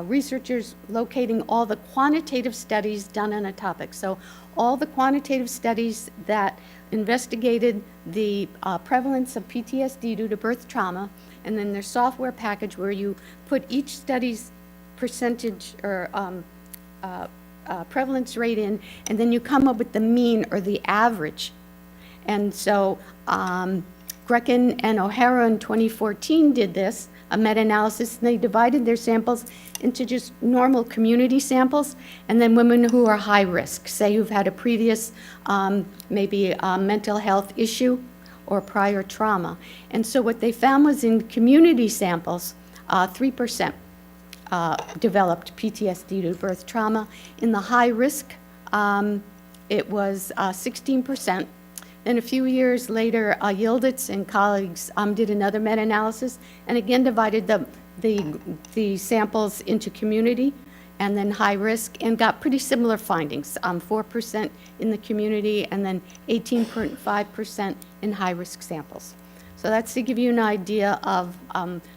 researchers locating all the quantitative studies done on a topic. So all the quantitative studies that investigated the prevalence of PTSD due to birth trauma, and then their software package where you put each study's percentage or prevalence rate in, and then you come up with the mean or the average. And so Grecken and O'Hara in 2014 did this, a meta-analysis, and they divided their samples into just normal community samples, and then women who are high risk, say who've had a previous maybe mental health issue or prior trauma. And so what they found was in community samples, 3% developed PTSD due to birth trauma. In the high risk, it was 16%. Then a few years later, Yildiz and colleagues did another meta-analysis and again divided the samples into community and then high risk and got pretty similar findings, 4% in the community and then 18.5% in high risk samples. So that's to give you an idea of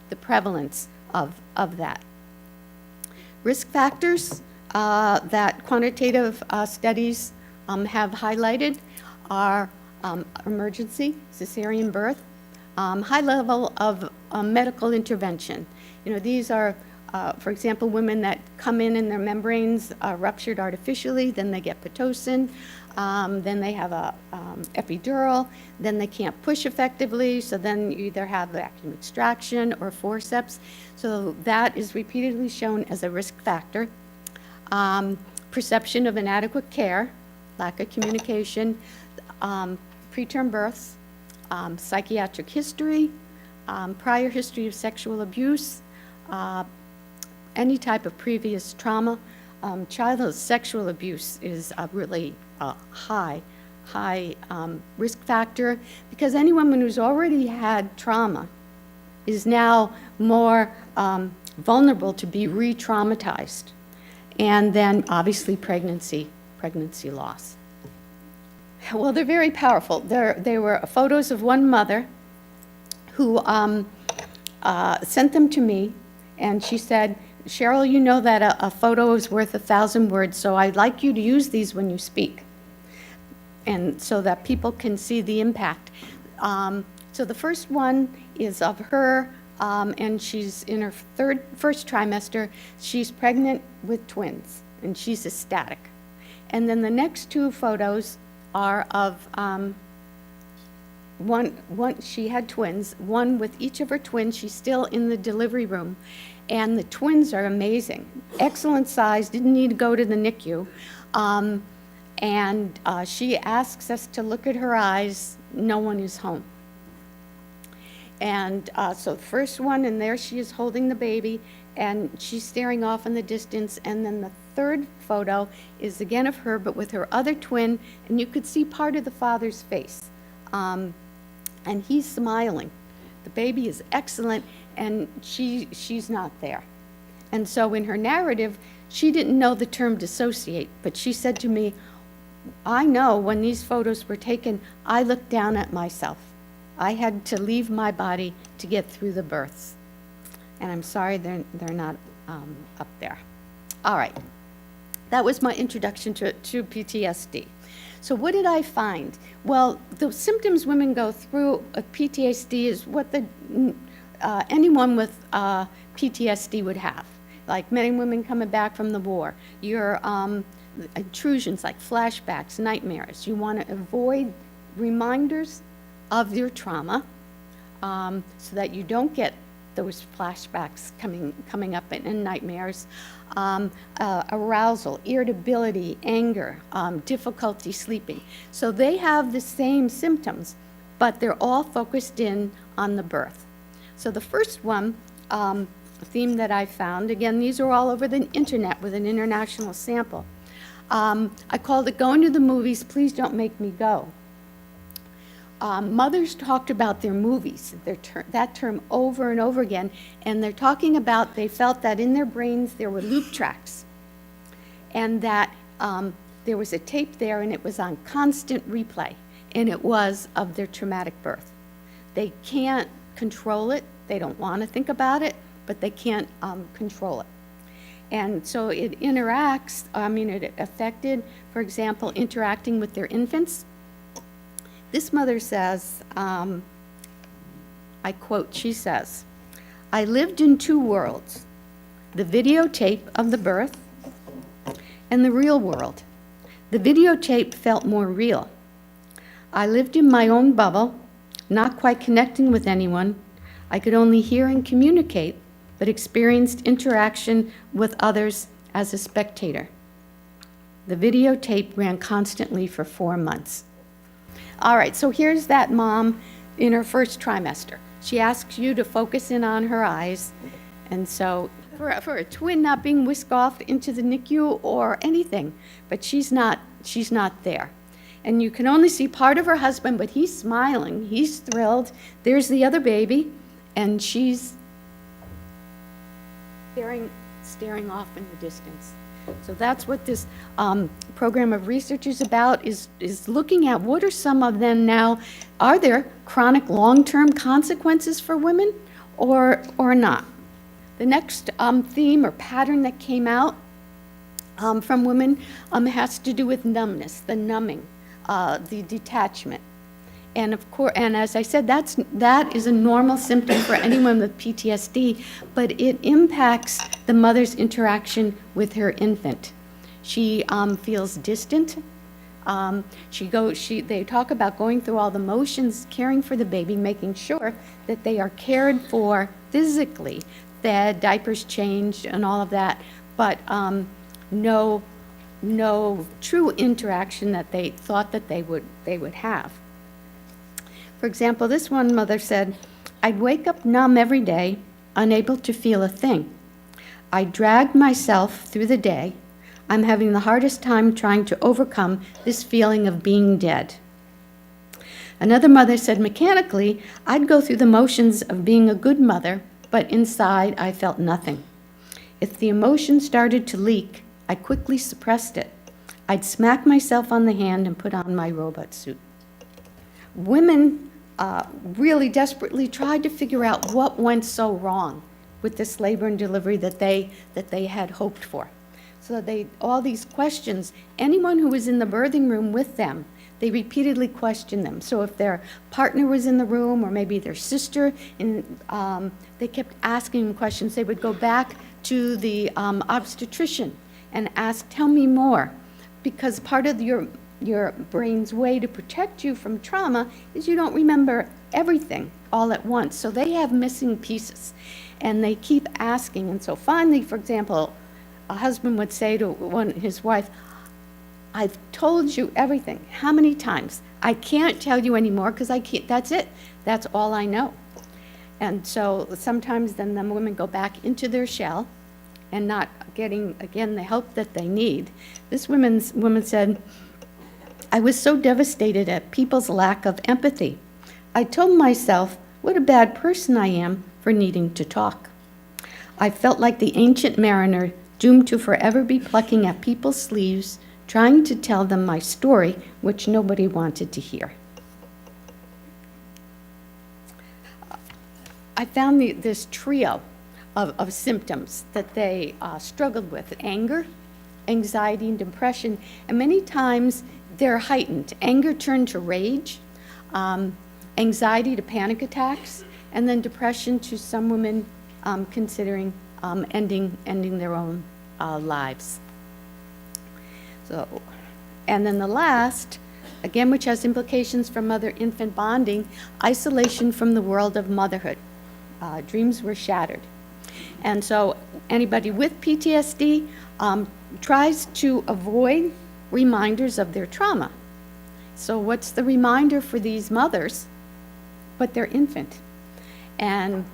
the prevalence of that. Risk factors that quantitative studies have highlighted are emergency, cesarean birth, high level of medical intervention. You know, these are, for example, women that come in and their membranes are ruptured artificially, then they get Pitocin, then they have a epidural, then they can't push effectively, so then you either have vacuum extraction or forceps. So that is repeatedly shown as a risk factor. Perception of inadequate care, lack of communication, preterm births, psychiatric history, prior history of sexual abuse, any type of previous trauma. Childhood sexual abuse is a really high risk factor because any woman who's already had trauma is now more vulnerable to be re-traumatized. And then obviously pregnancy loss. Well, they're very powerful. There were photos of one mother who sent them to me, and she said, Cheryl, you know that a photo is worth 1,000 words, so I'd like you to use these when you speak, and so that people can see the impact. So the first one is of her, and she's in her first trimester. She's pregnant with twins, and she's ecstatic. And then the next two photos are of one, she had twins, one with each of her twins. She's still in the delivery room. And the twins are amazing. Excellent size, didn't need to go to the NICU. And she asks us to look at her eyes, no one is home. And so the first one, and there she is holding the baby, and she's staring off in the distance. And then the third photo is again of her, but with her other twin, and you could see part of the father's face. And he's smiling. The baby is excellent, and she's not there. And so in her narrative, she didn't know the term dissociate, but she said to me, I know when these photos were taken, I looked down at myself. I had to leave my body to get through the births. And I'm sorry they're not up there. All right. That was my introduction to PTSD. So what did I find? Well, the symptoms women go through of PTSD is what anyone with PTSD would have. Like many women coming back from the war. Your intrusions like flashbacks, nightmares. You want to avoid reminders of your trauma so that you don't get those flashbacks coming up in nightmares. Arousal, irritability, anger, difficulty sleeping. So they have the same symptoms, but they're all focused in on the birth. So the first one, theme that I found, again, these are all over the internet with an international sample. I called it Going to the Movies, Please Don't Make Me Go. mothers talked about their movies, that term over and over again, and they're talking about they felt that in their brains there were loop tracks, and that there was a tape there and it was on constant replay, and it was of their traumatic birth. They can't control it, they don't want to think about it, but they can't control it. And so it interacts, it affected, for example, interacting with their infants. This mother says, I quote, she says, "I lived in two worlds, the videotape of the birth and the real world. The videotape felt more real. I lived in my own bubble, not quite connecting with anyone. I could only hear and communicate, but experienced interaction with others as a spectator. The videotape ran constantly for 4 months." All right, so here's that mom in her first trimester. She asks you to focus in on her eyes. And so for a twin not being whisked off into the NICU or anything, but she's not there. And you can only see part of her husband, but he's smiling, he's thrilled. There's the other baby, and she's staring off in the distance. So that's what this program of research is about, is looking at what are some of them now. Are there chronic long-term consequences for women or not? The next theme or pattern that came out from women has to do with numbness, the numbing, the detachment. And of course, and as I said, that is a normal symptom for anyone with PTSD, but it impacts the mother's interaction with her infant. She feels distant. They talk about going through all the motions, caring for the baby, making sure that they are cared for physically, fed, diapers changed, and all of that, but no true interaction that they thought that they would have. For example, this one mother said, "I'd wake up numb every day, unable to feel a thing. I dragged myself through the day. I'm having the hardest time trying to overcome this feeling of being dead." Another mother said, "Mechanically, I'd go through the motions of being a good mother, but inside I felt nothing. If the emotion started to leak, I quickly suppressed it. I'd smack myself on the hand and put on my robot suit." Women really desperately tried to figure out what went so wrong with this labor and delivery that they had hoped for. So all these questions, anyone who was in the birthing room with them, they repeatedly questioned them. So if their partner was in the room, or maybe their sister, and they kept asking them questions. They would go back to the obstetrician and ask, "Tell me more," because part of your brain's way to protect you from trauma is you don't remember everything all at once. So they have missing pieces, and they keep asking. And so finally, for example, a husband would say to his wife, "I've told you everything. How many times? I can't tell you anymore because I can't. That's it. That's all I know." And so sometimes then the women go back into their shell and not getting, again, the help that they need. This woman said, "I was so devastated at people's lack of empathy. I told myself what a bad person I am for needing to talk. I felt like the ancient mariner doomed to forever be plucking at people's sleeves, trying to tell them my story, which nobody wanted to hear." I found this trio of symptoms that they struggled with: anger, anxiety, and depression. And many times they're heightened. Anger turned to rage, anxiety to panic attacks, and then depression to some women considering ending their own lives. So, and then the last, again, which has implications for mother-infant bonding, isolation from the world of motherhood. Dreams were shattered. And so anybody with PTSD tries to avoid reminders of their trauma. So what's the reminder for these mothers but their infant? And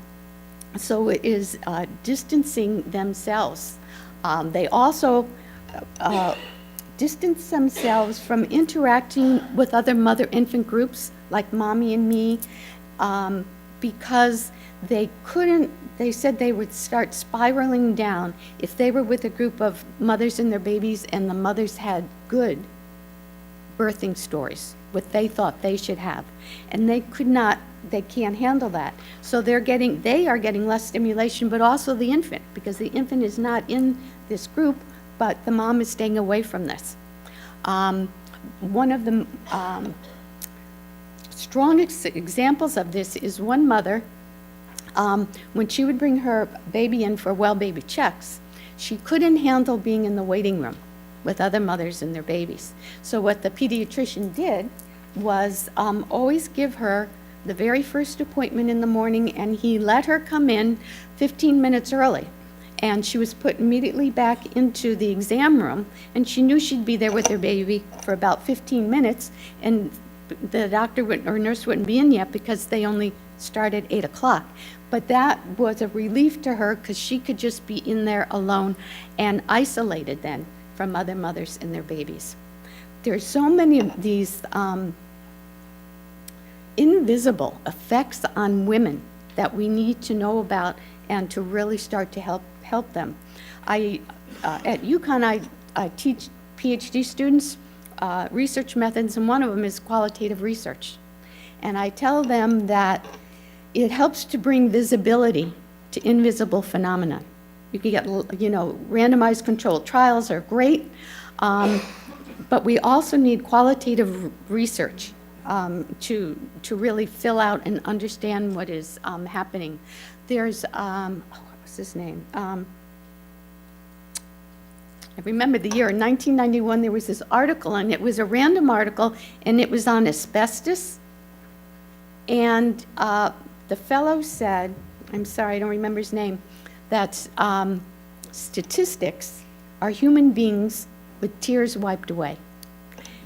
so it is distancing themselves. They also distance themselves from interacting with other mother-infant groups like Mommy and Me, because they said they would start spiraling down if they were with a group of mothers and their babies and the mothers had good birthing stories, what they thought they should have. And they can't handle that. So they are getting less stimulation, but also the infant, because the infant is not in this group, but the mom is staying away from this. One of the strong examples of this is one mother, when she would bring her baby in for well baby checks, she couldn't handle being in the waiting room with other mothers and their babies. So what the pediatrician did was always give her the very first appointment in the morning, and he let her come in 15 minutes early. And she was put immediately back into the exam room, and she knew she'd be there with her baby for about 15 minutes, and the doctor or nurse wouldn't be in yet because they only start at 8 o'clock. But that was a relief to her because she could just be in there alone and isolated then from other mothers and their babies. There's so many of these invisible effects on women that we need to know about and to really start to help them. At UConn, I teach PhD students research methods, and one of them is qualitative research. And I tell them that it helps to bring visibility to invisible phenomena. You can get, randomized controlled trials are great, but we also need qualitative research to really fill out and understand what is happening. There's, what's his name? I remember the year, in 1991, there was this article, and it was a random article, and it was on asbestos. And the fellow said, I'm sorry, I don't remember his name, that statistics are human beings with tears wiped away.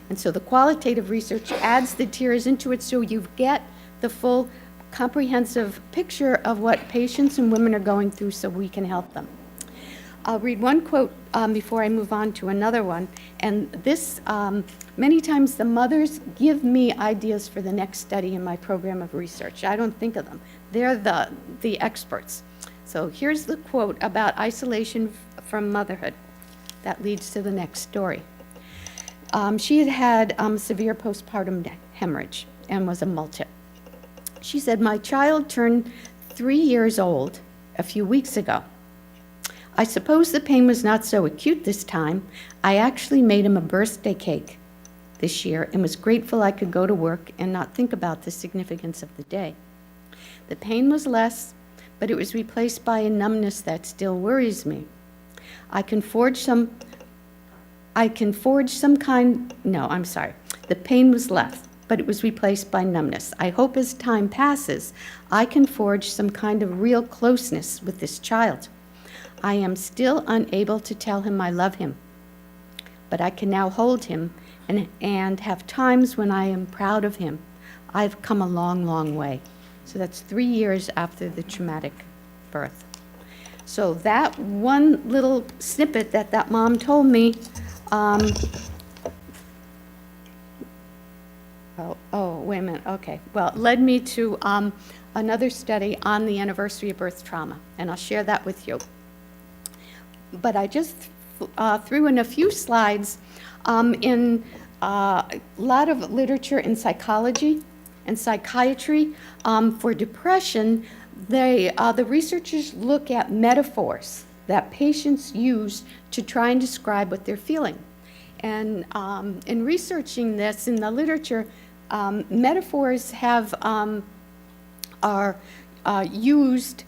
And so the qualitative research adds the tears into it so you get the full comprehensive picture of what patients and women are going through so we can help them. I'll read one quote before I move on to another one. And this, many times the mothers give me ideas for the next study in my program of research. I don't think of them. They're the experts. So here's the quote about isolation from motherhood. That leads to the next story. She had severe postpartum hemorrhage and was a multip. She said, "My child turned 3 years old a few weeks ago. I suppose the pain was not so acute this time. I actually made him a birthday cake this year and was grateful I could go to work and not think about the significance of the day. The pain was less, but it was replaced by a numbness that still worries me. The pain was less, but it was replaced by numbness. I hope as time passes, I can forge some kind of real closeness with this child. I am still unable to tell him I love him, but I can now hold him and have times when I am proud of him. I've come a long, long way." So that's 3 years after the traumatic birth. So that one little snippet that mom told me, wait a minute, okay. Well, led me to another study on the anniversary of birth trauma, and I'll share that with you. But I just threw in a few slides in a lot of literature in psychology and psychiatry. For depression, the researchers look at metaphors that patients use to try and describe what they're feeling. And in researching this in the literature, metaphors are used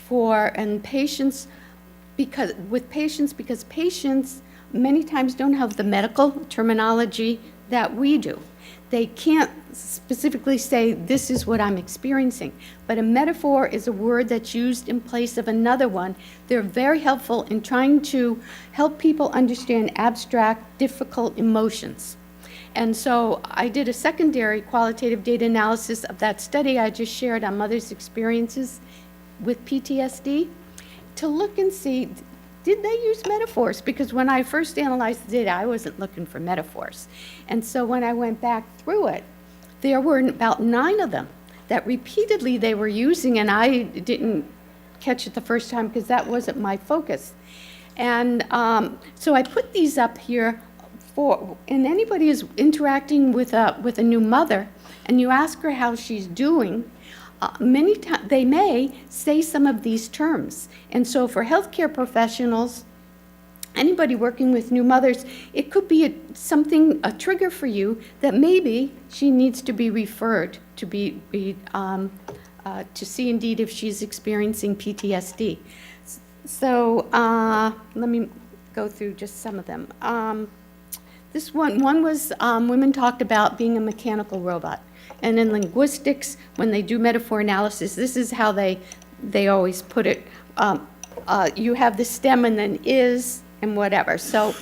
in patients because patients many times don't have the medical terminology that we do. They can't specifically say, this is what I'm experiencing. But a metaphor is a word that's used in place of another one. They're very helpful in trying to help people understand abstract, difficult emotions. And so I did a secondary qualitative data analysis of that study I just shared on mothers' experiences with PTSD to look and see, did they use metaphors? Because when I first analyzed the data, I wasn't looking for metaphors. And so when I went back through it, there were about 9 of them that repeatedly they were using, and I didn't catch it the first time because that wasn't my focus. And so I put these up here and anybody is interacting with a new mother, and you ask her how she's doing, many times they may say some of these terms. And so for healthcare professionals, anybody working with new mothers, it could be a trigger for you that maybe she needs to be referred to to see indeed if she's experiencing PTSD. So let me go through just some of them. This one was women talked about being a mechanical robot. And in linguistics, when they do metaphor analysis, this is how they always put it. You have the stem and then is and whatever. So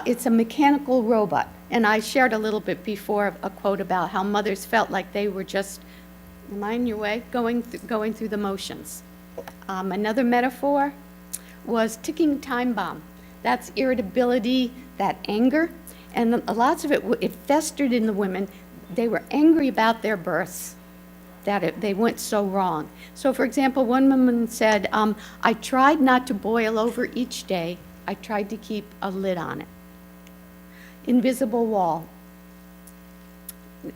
it's a mechanical robot. And I shared a little bit before a quote about how mothers felt like they were just, am I in your way? Going through the motions. Another metaphor was ticking time bomb. That's irritability, that anger. And lots of it festered in the women. They were angry about their births, that they went so wrong. So for example, one woman said, I tried not to boil over each day. I tried to keep a lid on it. Invisible wall.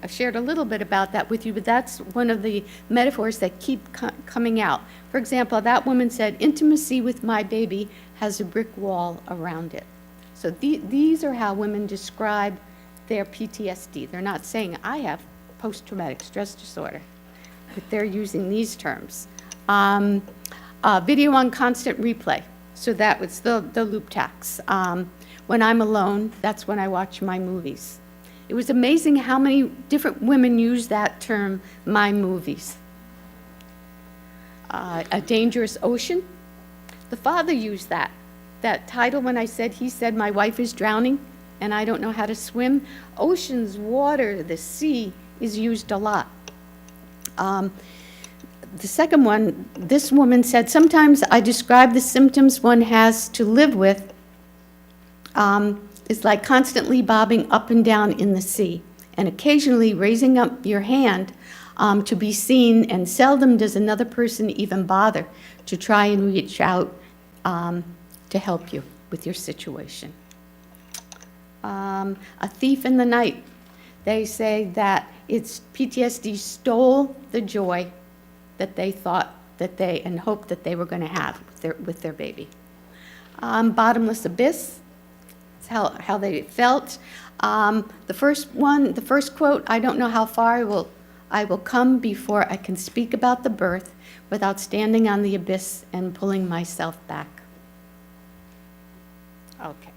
I've shared a little bit about that with you, but that's one of the metaphors that keep coming out. For example, that woman said, intimacy with my baby has a brick wall around it. So these are how women describe their PTSD. They're not saying, I have post-traumatic stress disorder, but they're using these terms. Video on constant replay. So that was the loop tax. When I'm alone, that's when I watch my movies. It was amazing how many different women use that term, my movies. A dangerous ocean. The father used that title when he said, my wife is drowning and I don't know how to swim. Oceans, water, the sea is used a lot. The second one, this woman said, sometimes I describe the symptoms one has to live with. It's like constantly bobbing up and down in the sea, and occasionally raising up your hand to be seen, and seldom does another person even bother to try and reach out to help you with your situation. A thief in the night. They say that it's PTSD stole the joy that they thought and hoped that they were going to have with their baby. Bottomless abyss. How they felt. The first quote, I don't know how far I will come before I can speak about the birth without standing on the abyss and pulling myself back. Okay.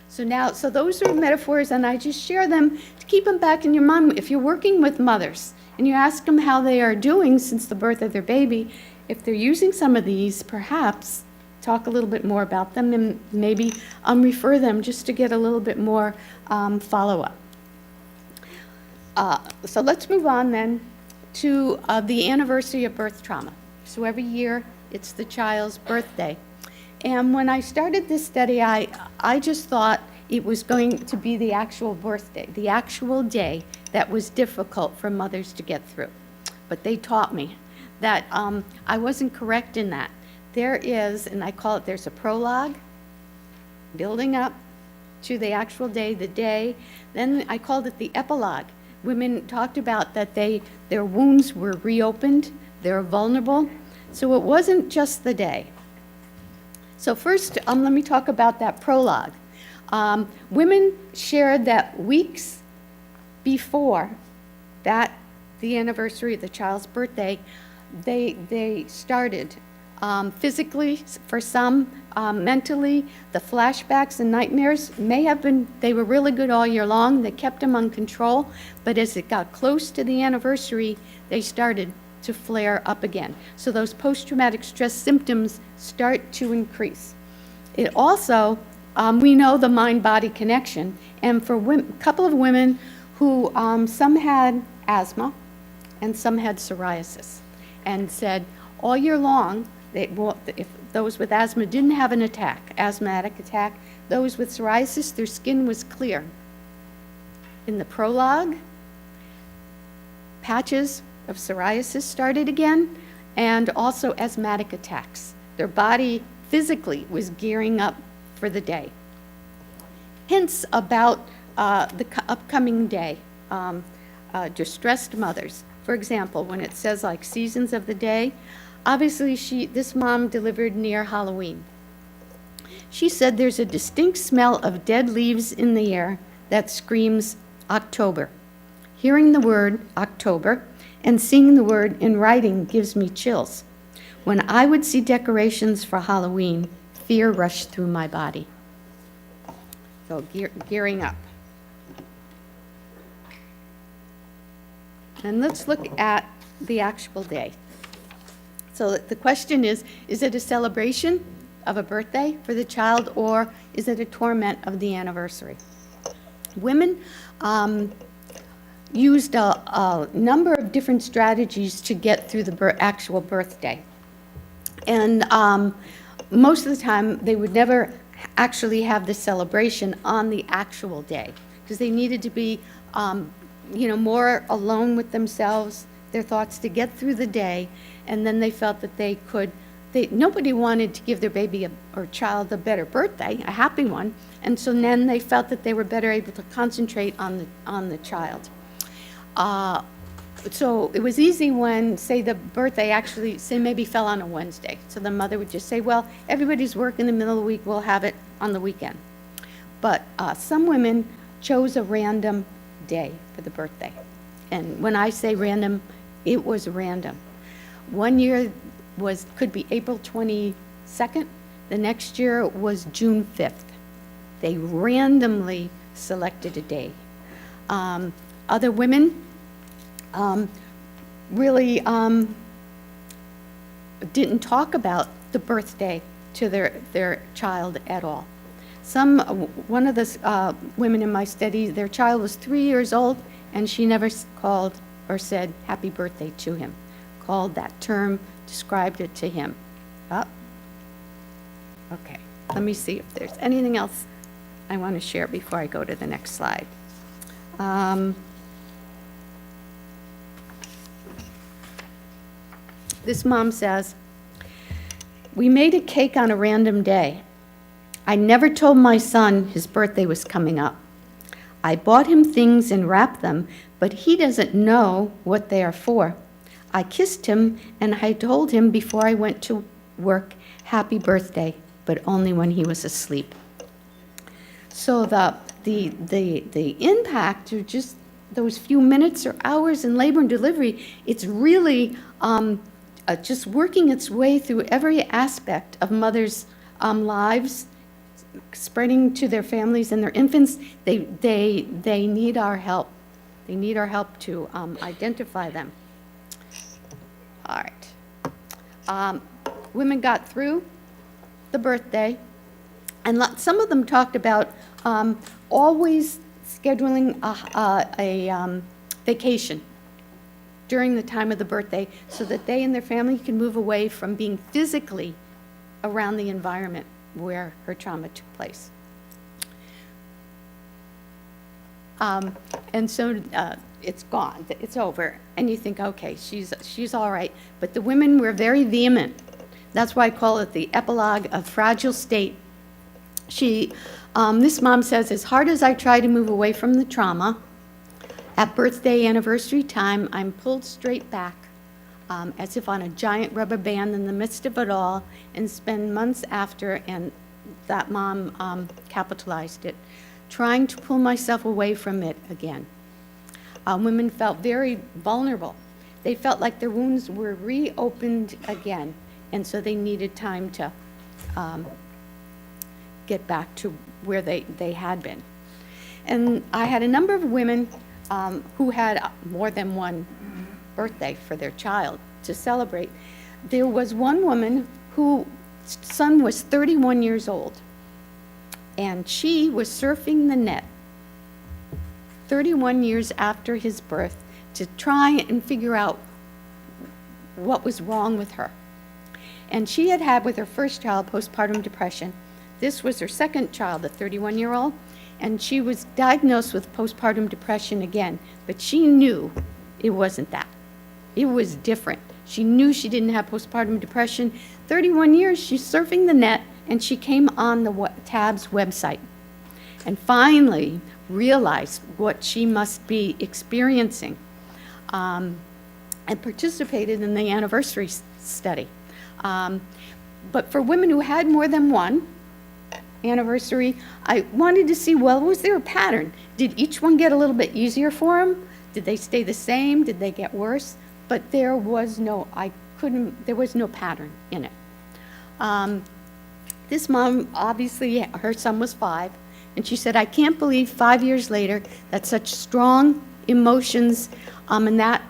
So those are metaphors, and I just share them to keep them back in your mind. If you're working with mothers and you ask them how they are doing since the birth of their baby, if they're using some of these, perhaps talk a little bit more about them and maybe refer them just to get a little bit more follow-up. So let's move on then to the anniversary of birth trauma. So every year it's the child's birthday. And when I started this study, I just thought it was going to be the actual birthday, the actual day that was difficult for mothers to get through. But they taught me that I wasn't correct in that. There is, and I call it, there's a prologue, building up to the actual day, the day. Then I called it the epilogue. Women talked about that their wounds were reopened, they're vulnerable. So it wasn't just the day. So first, let me talk about that prologue. Women shared that weeks before the anniversary of the child's birthday, they started physically, for some, mentally, the flashbacks and nightmares may have been, they were really good all year long. They kept them under control, but as it got close to the anniversary, they started to flare up again. So those post-traumatic stress symptoms start to increase. It also, we know the mind-body connection, and for a couple of women who, some had asthma and some had psoriasis, and said all year long, If those with asthma didn't have an attack, asthmatic attack, those with psoriasis, their skin was clear. In the prologue, patches of psoriasis started again, and also asthmatic attacks. Their body physically was gearing up for the day. Hints about the upcoming day. Distressed mothers. For example, when it says like seasons of the day, obviously this mom delivered near Halloween. She said there's a distinct smell of dead leaves in the air that screams October. Hearing the word October and seeing the word in writing gives me chills. When I would see decorations for Halloween, fear rushed through my body. So gearing up. And let's look at the actual day. So the question is it a celebration of a birthday for the child, or is it a torment of the anniversary? Women used a number of different strategies to get through the actual birthday. And most of the time, they would never actually have the celebration on the actual day, because they needed to be more alone with themselves, their thoughts, to get through the day, and then they felt that nobody wanted to give their baby or child a better birthday, a happy one, and so then they felt that they were better able to concentrate on the child. So it was easy when, say, the birthday actually, say, maybe fell on a Wednesday. So the mother would just say, well, everybody's working in the middle of the week, we'll have it on the weekend. But some women chose a random day for the birthday. And when I say random, it was random. One year could be April 22nd. The next year was June 5th. They randomly selected a day. Other women really didn't talk about the birthday to their child at all. One of the women in my study, their child was 3 years old, and she never called or said happy birthday to him. Called that term, described it to him. Okay, let me see if there's anything else I want to share before I go to the next slide. This mom says, we made a cake on a random day. I never told my son his birthday was coming up. I bought him things and wrapped them, but he doesn't know what they are for. I kissed him and I told him before I went to work, happy birthday, but only when he was asleep. So the impact of just those few minutes or hours in labor and delivery, it's really just working its way through every aspect of mothers' lives, spreading to their families and their infants. They need our help. They need our help to identify them. All right. Women got through the birthday, and some of them talked about always scheduling a vacation during the time of the birthday so that they and their family can move away from being physically around the environment where her trauma took place. And so it's gone, it's over, and you think, okay, she's all right. But the women were very vehement. That's why I call it the epilogue of fragile state. This mom says, as hard as I try to move away from the trauma, at birthday anniversary time, I'm pulled straight back, as if on a giant rubber band in the midst of it all, and spend months after, and that mom capitalized it, trying to pull myself away from it again. Women felt very vulnerable. They felt like their wounds were reopened again, and so they needed time to get back to where they had been. And I had a number of women who had more than one birthday for their child to celebrate. There was one woman whose son was 31 years old, and she was surfing the net 31 years after his birth to try and figure out what was wrong with her. And she had had with her first child postpartum depression. This was her second child, a 31-year-old, and she was diagnosed with postpartum depression again, but she knew it wasn't that. It was different. She knew she didn't have postpartum depression. 31 years, she's surfing the net, and she came on the TAB's website and finally realized what she must be experiencing, and participated in the anniversary study. But for women who had more than one anniversary, I wanted to see, well, was there a pattern? Did each one get a little bit easier for them? Did they stay the same? Did they get worse? But there was no pattern in it. This mom, obviously, her son was 5, and she said, I can't believe 5 years later that such strong emotions and that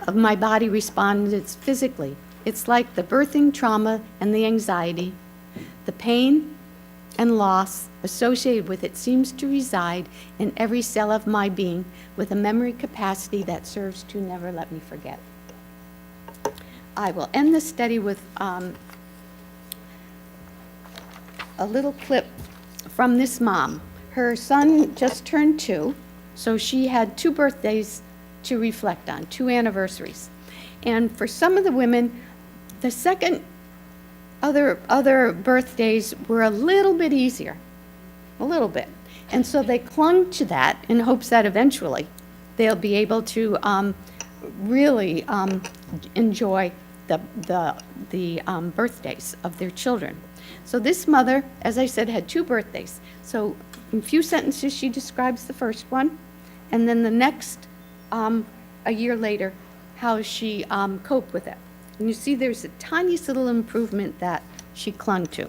of my body responded physically. It's like the birthing trauma and the anxiety, the pain and loss associated with it seems to reside in every cell of my being with a memory capacity that serves to never let me forget. I will end this study with a little clip from this mom. Her son just turned 2, so she had 2 birthdays to reflect on, 2 anniversaries. And for some of the women, the second other birthdays were a little bit easier, a little bit. And so they clung to that in hopes that eventually they'll be able to really enjoy the birthdays of their children. So this mother, as I said, had 2 birthdays. So in a few sentences, she describes the first one, and then the next, a year later, how she coped with it. And you see there's a tiniest little improvement that she clung to.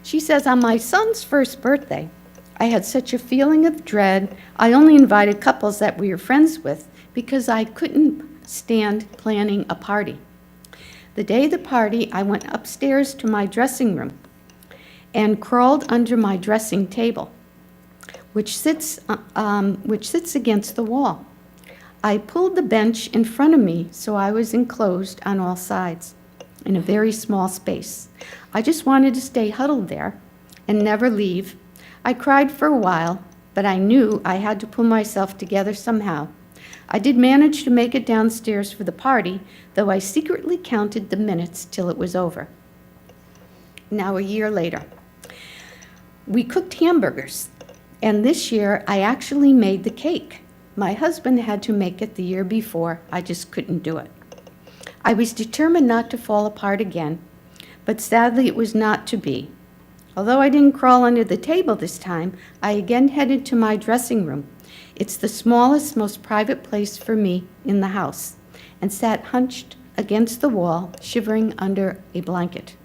She says, on my son's first birthday, I had such a feeling of dread, I only invited couples that we were friends with because I couldn't stand planning a party. The day of the party, I went upstairs to my dressing room and crawled under my dressing table, which sits against the wall. I pulled the bench in front of me so I was enclosed on all sides in a very small space. I just wanted to stay huddled there and never leave. I cried for a while, but I knew I had to pull myself together somehow. I did manage to make it downstairs for the party, though I secretly counted the minutes till it was over. Now, a year later, we cooked hamburgers, and this year I actually made the cake. My husband had to make it the year before. I just couldn't do it. I was determined not to fall apart again, but sadly it was not to be. Although I didn't crawl under the table this time, I again headed to my dressing room. It's the smallest, most private place for me in the house, and sat hunched against the wall, shivering under a blanket.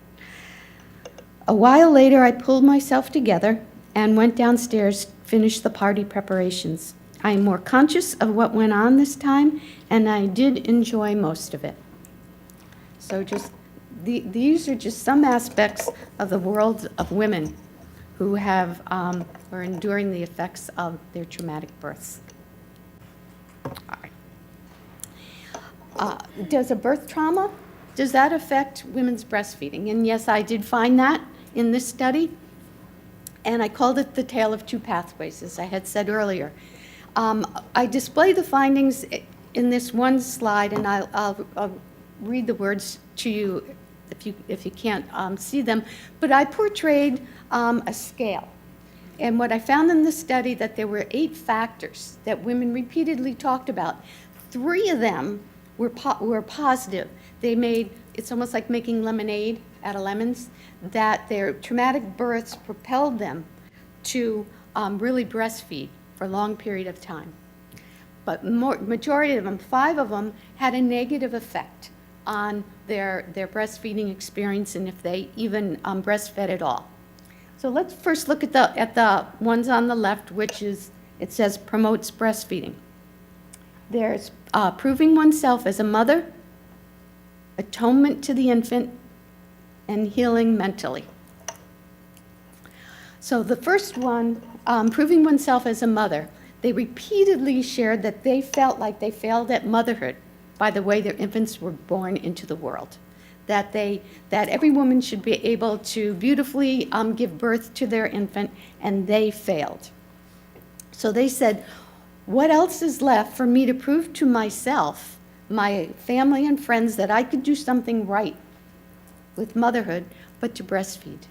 A while later, I pulled myself together and went downstairs to finish the party preparations. I am more conscious of what went on this time, and I did enjoy most of it. So just these are just some aspects of the world of women who have are enduring the effects of their traumatic births. All right. Does a birth trauma, does that affect women's breastfeeding? And yes, I did find that in this study, and I called it the tale of 2 pathways, as I had said earlier. I display the findings in this one slide, and I'll read the words to you if you can't see them. But I portrayed a scale. And what I found in the study that there were 8 factors that women repeatedly talked about. 3 of them were positive. They made, it's almost like making lemonade out of lemons, that their traumatic births propelled them to really breastfeed for a long period of time. But majority of them, 5 of them, had a negative effect on their breastfeeding experience, and if they even breastfed at all. So let's first look at the ones on the left, which is, it says promotes breastfeeding. There's proving oneself as a mother, atonement to the infant, and healing mentally. So the first one, proving oneself as a mother, they repeatedly shared that they felt like they failed at motherhood by the way their infants were born into the world. that every woman should be able to beautifully give birth to their infant, and they failed. So they said, what else is left for me to prove to myself, my family and friends, that I could do something right with motherhood, but to breastfeed?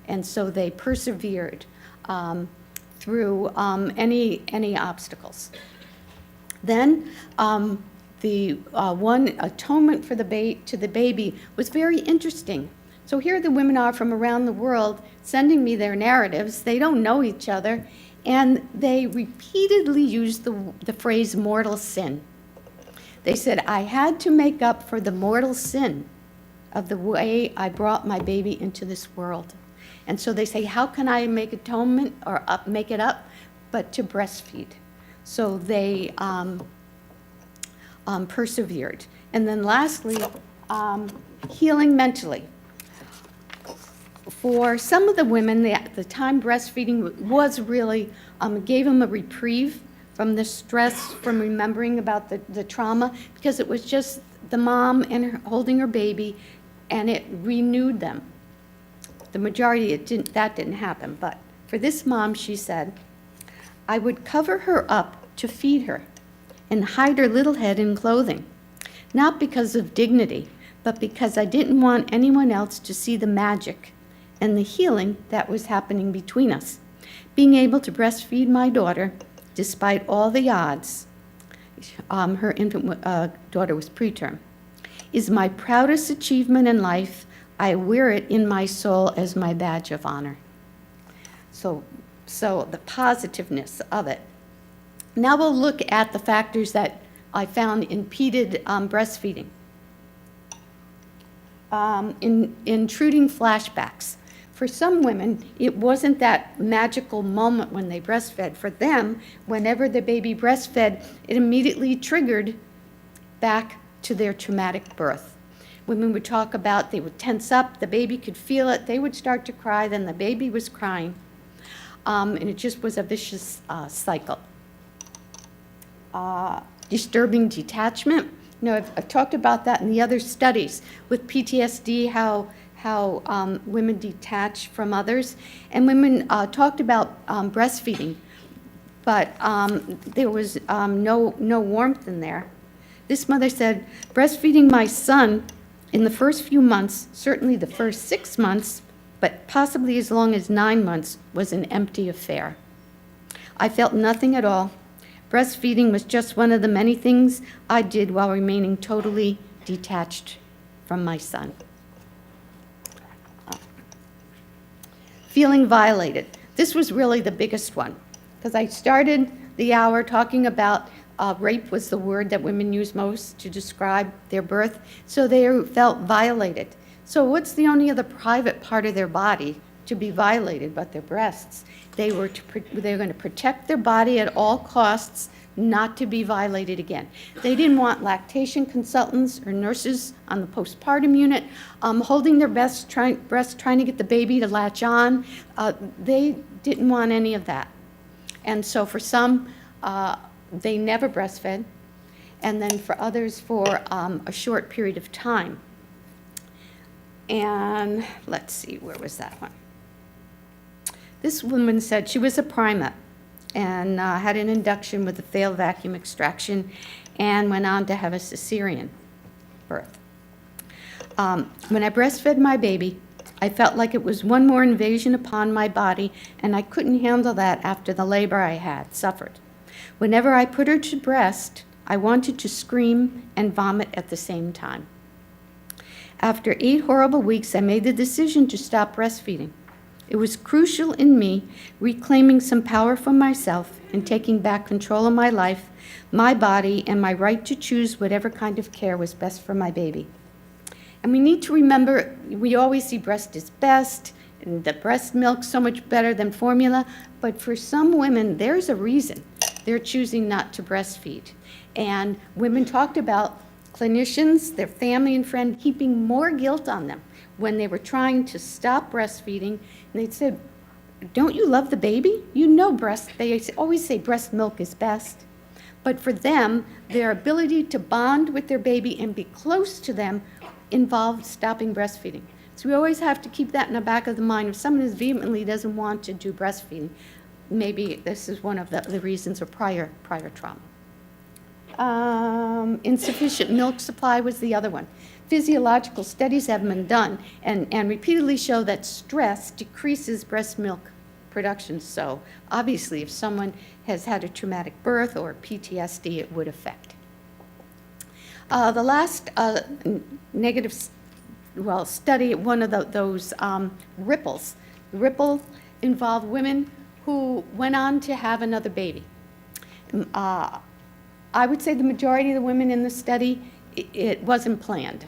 And so they persevered through any obstacles. Then the one atonement for to the baby was very interesting. So here the women are from around the world sending me their narratives. They don't know each other, and they repeatedly use the phrase mortal sin. They said, I had to make up for the mortal sin of the way I brought my baby into this world. And so they say, how can I make atonement or make it up, but to breastfeed? So they persevered. And then lastly, healing mentally. For some of the women, the time breastfeeding was really, gave them a reprieve from the stress, from remembering about the trauma, because it was just the mom and her holding her baby, and it renewed them. The majority, that didn't happen. But for this mom, she said, I would cover her up to feed her and hide her little head in clothing, not because of dignity, but because I didn't want anyone else to see the magic and the healing that was happening between us. Being able to breastfeed my daughter, despite all the odds, her infant daughter was preterm, is my proudest achievement in life. I wear it in my soul as my badge of honor. So the positiveness of it. Now we'll look at the factors that I found impeded breastfeeding. Intruding flashbacks. For some women, it wasn't that magical moment when they breastfed. For them, whenever the baby breastfed, it immediately triggered back to their traumatic birth. Women would talk about, they would tense up, the baby could feel it, they would start to cry, then the baby was crying. And it just was a vicious cycle. Disturbing detachment. You know, I've talked about that in the other studies with PTSD, how women detach from others. And women talked about breastfeeding, but there was no warmth in there. This mother said, breastfeeding my son in the first few months, certainly the first 6 months, but possibly as long as 9 months, was an empty affair. I felt nothing at all. Breastfeeding was just one of the many things I did while remaining totally detached from my son. Feeling violated. This was really the biggest one, because I started the hour talking about rape was the word that women use most to describe their birth, so they felt violated. So what's the only other private part of their body to be violated but their breasts? They were going to protect their body at all costs, not to be violated again. They didn't want lactation consultants or nurses on the postpartum unit holding their breasts trying to get the baby to latch on. They didn't want any of that. And so for some, they never breastfed, and then for others for a short period of time. And let's see, where was that one? This woman said she was a primate and had an induction with a failed vacuum extraction and went on to have a cesarean birth. When I breastfed my baby, I felt like it was one more invasion upon my body, and I couldn't handle that after the labor I had suffered. Whenever I put her to breast, I wanted to scream and vomit at the same time. After 8 horrible weeks, I made the decision to stop breastfeeding. It was crucial in me reclaiming some power for myself and taking back control of my life, my body, and my right to choose whatever kind of care was best for my baby. And we need to remember, we always see breast is best, and the breast milk so much better than formula, but for some women, there's a reason they're choosing not to breastfeed. And women talked about clinicians, their family and friend, heaping more guilt on them when they were trying to stop breastfeeding. And they said, don't you love the baby? You know they always say breast milk is best. But for them, their ability to bond with their baby and be close to them involved stopping breastfeeding. So we always have to keep that in the back of the mind. If someone is vehemently doesn't want to do breastfeeding, maybe this is one of the reasons, or prior trauma. Insufficient milk supply was the other one. Physiological studies have been done and repeatedly show that stress decreases breast milk production. So obviously, if someone has had a traumatic birth or PTSD, it would affect. The last negative study, one of those ripples. The ripple involved women who went on to have another baby. I would say the majority of the women in the study, it wasn't planned.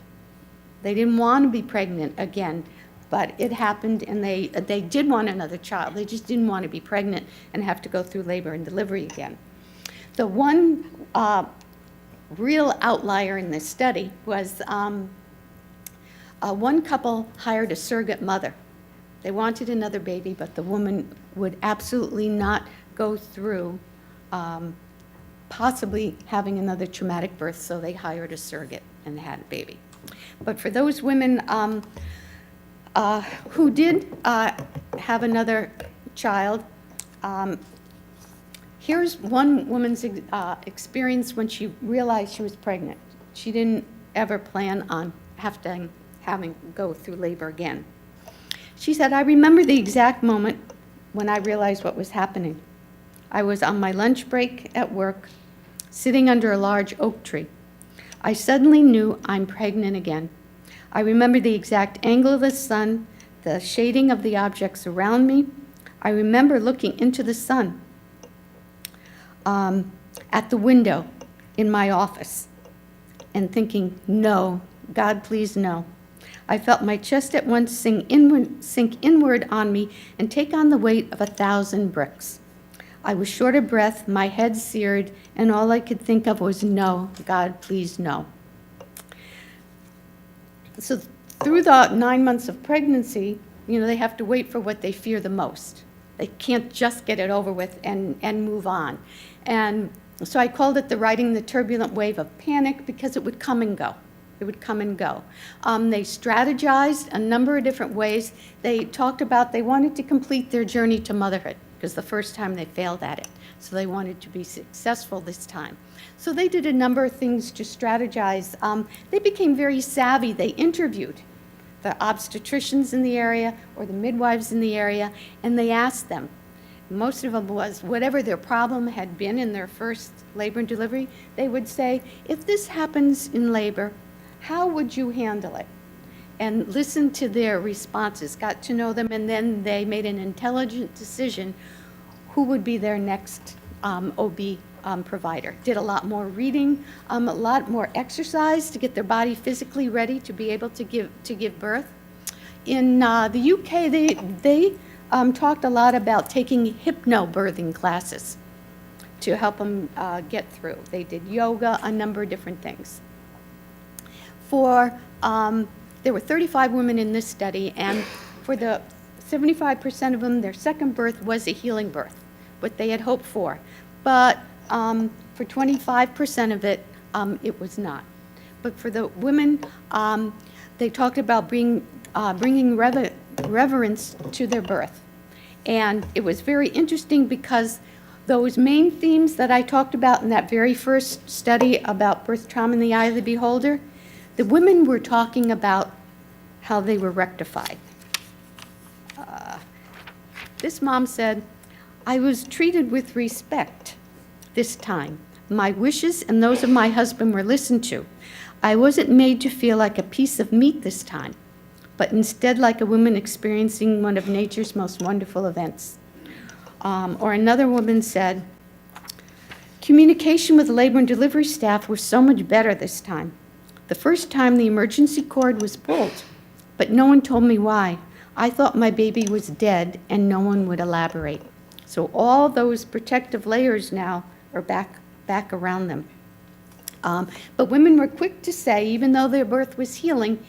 They didn't want to be pregnant again, but it happened, and they did want another child. They just didn't want to be pregnant and have to go through labor and delivery again. The one real outlier in this study was one couple hired a surrogate mother. They wanted another baby, but the woman would absolutely not go through possibly having another traumatic birth, so they hired a surrogate and had a baby. But for those women who did have another child, here's one woman's experience when she realized she was pregnant. She didn't ever plan on having go through labor again. She said, "I remember the exact moment when I realized what was happening. I was on my lunch break at work, sitting under a large oak tree. I suddenly knew I'm pregnant again. I remember the exact angle of the sun, the shading of the objects around me. I remember looking into the sun at the window in my office and thinking, no, God, please no. I felt my chest at once sink inward on me and take on the weight of 1,000 bricks. I was short of breath, my head seared, and all I could think of was, no, God, please no." So through the 9 months of pregnancy, they have to wait for what they fear the most. They can't just get it over with and move on. And so I called it riding the turbulent wave of panic, because it would come and go. It would come and go. They strategized a number of different ways. They talked about they wanted to complete their journey to motherhood, because the first time they failed at it. So they wanted to be successful this time. So they did a number of things to strategize. They became very savvy. They interviewed the obstetricians in the area or the midwives in the area, and they asked them. Most of them was whatever their problem had been in their first labor and delivery, they would say, if this happens in labor, how would you handle it? And listen to their responses, got to know them, and then they made an intelligent decision who would be their next OB provider. Did a lot more reading, a lot more exercise to get their body physically ready to be able to give birth. In the UK, they talked a lot about taking hypnobirthing classes to help them get through. They did yoga, a number of different things. There were 35 women in this study, and for the 75% of them, their second birth was a healing birth, what they had hoped for. But for 25% of it, it was not. But for the women, they talked about bringing reverence to their birth. And it was very interesting because those main themes that I talked about in that very first study about birth trauma in the eye of the beholder, the women were talking about how they were rectified. This mom said, "I was treated with respect this time. My wishes and those of my husband were listened to. I wasn't made to feel like a piece of meat this time, but instead like a woman experiencing one of nature's most wonderful events." Or another woman said, "Communication with the labor and delivery staff was so much better this time. The first time the emergency cord was pulled, but no one told me why. I thought my baby was dead and no one would elaborate." So all those protective layers now are back around them. But women were quick to say, even though their birth was healing,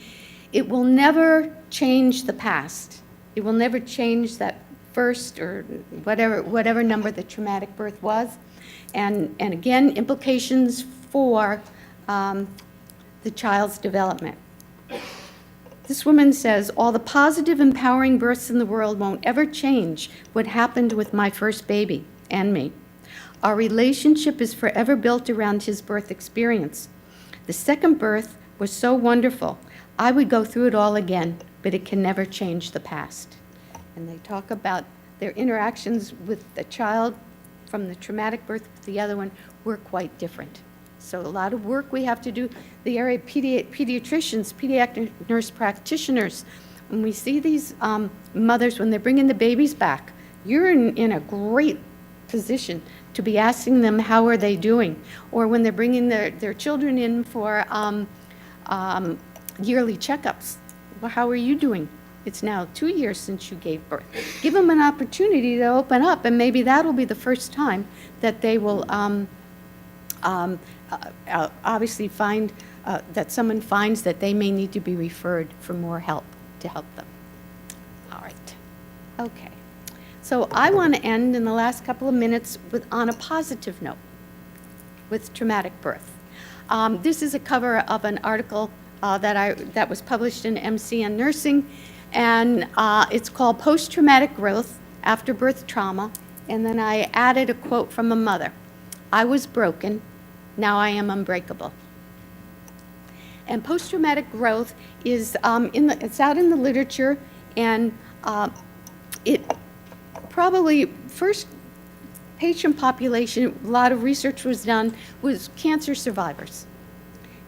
it will never change the past. It will never change that first or whatever number the traumatic birth was. And again, implications for the child's development. This woman says, all the positive, empowering births in the world won't ever change what happened with my first baby and me. Our relationship is forever built around his birth experience. The second birth was so wonderful. I would go through it all again, but it can never change the past. And they talk about their interactions with the child from the traumatic birth to the other one were quite different. So a lot of work we have to do. The area of pediatricians, pediatric nurse practitioners, when we see these mothers, when they're bringing the babies back, you're in a great position to be asking them how are they doing, or when they're bringing their children in for yearly checkups. Well, how are you doing? It's now 2 years since you gave birth. Give them an opportunity to open up, and maybe that'll be the first time that they will obviously find that someone finds that they may need to be referred for more help to help them. All right. Okay. So I want to end in the last couple of minutes on a positive note with traumatic birth. This is a cover of an article that was published in MCN Nursing, and it's called Post-Traumatic Growth After Birth Trauma, and then I added a quote from a mother. I was broken, now I am unbreakable. And post-traumatic growth is it's out in the literature, and it probably first patient population, a lot of research was done, was cancer survivors.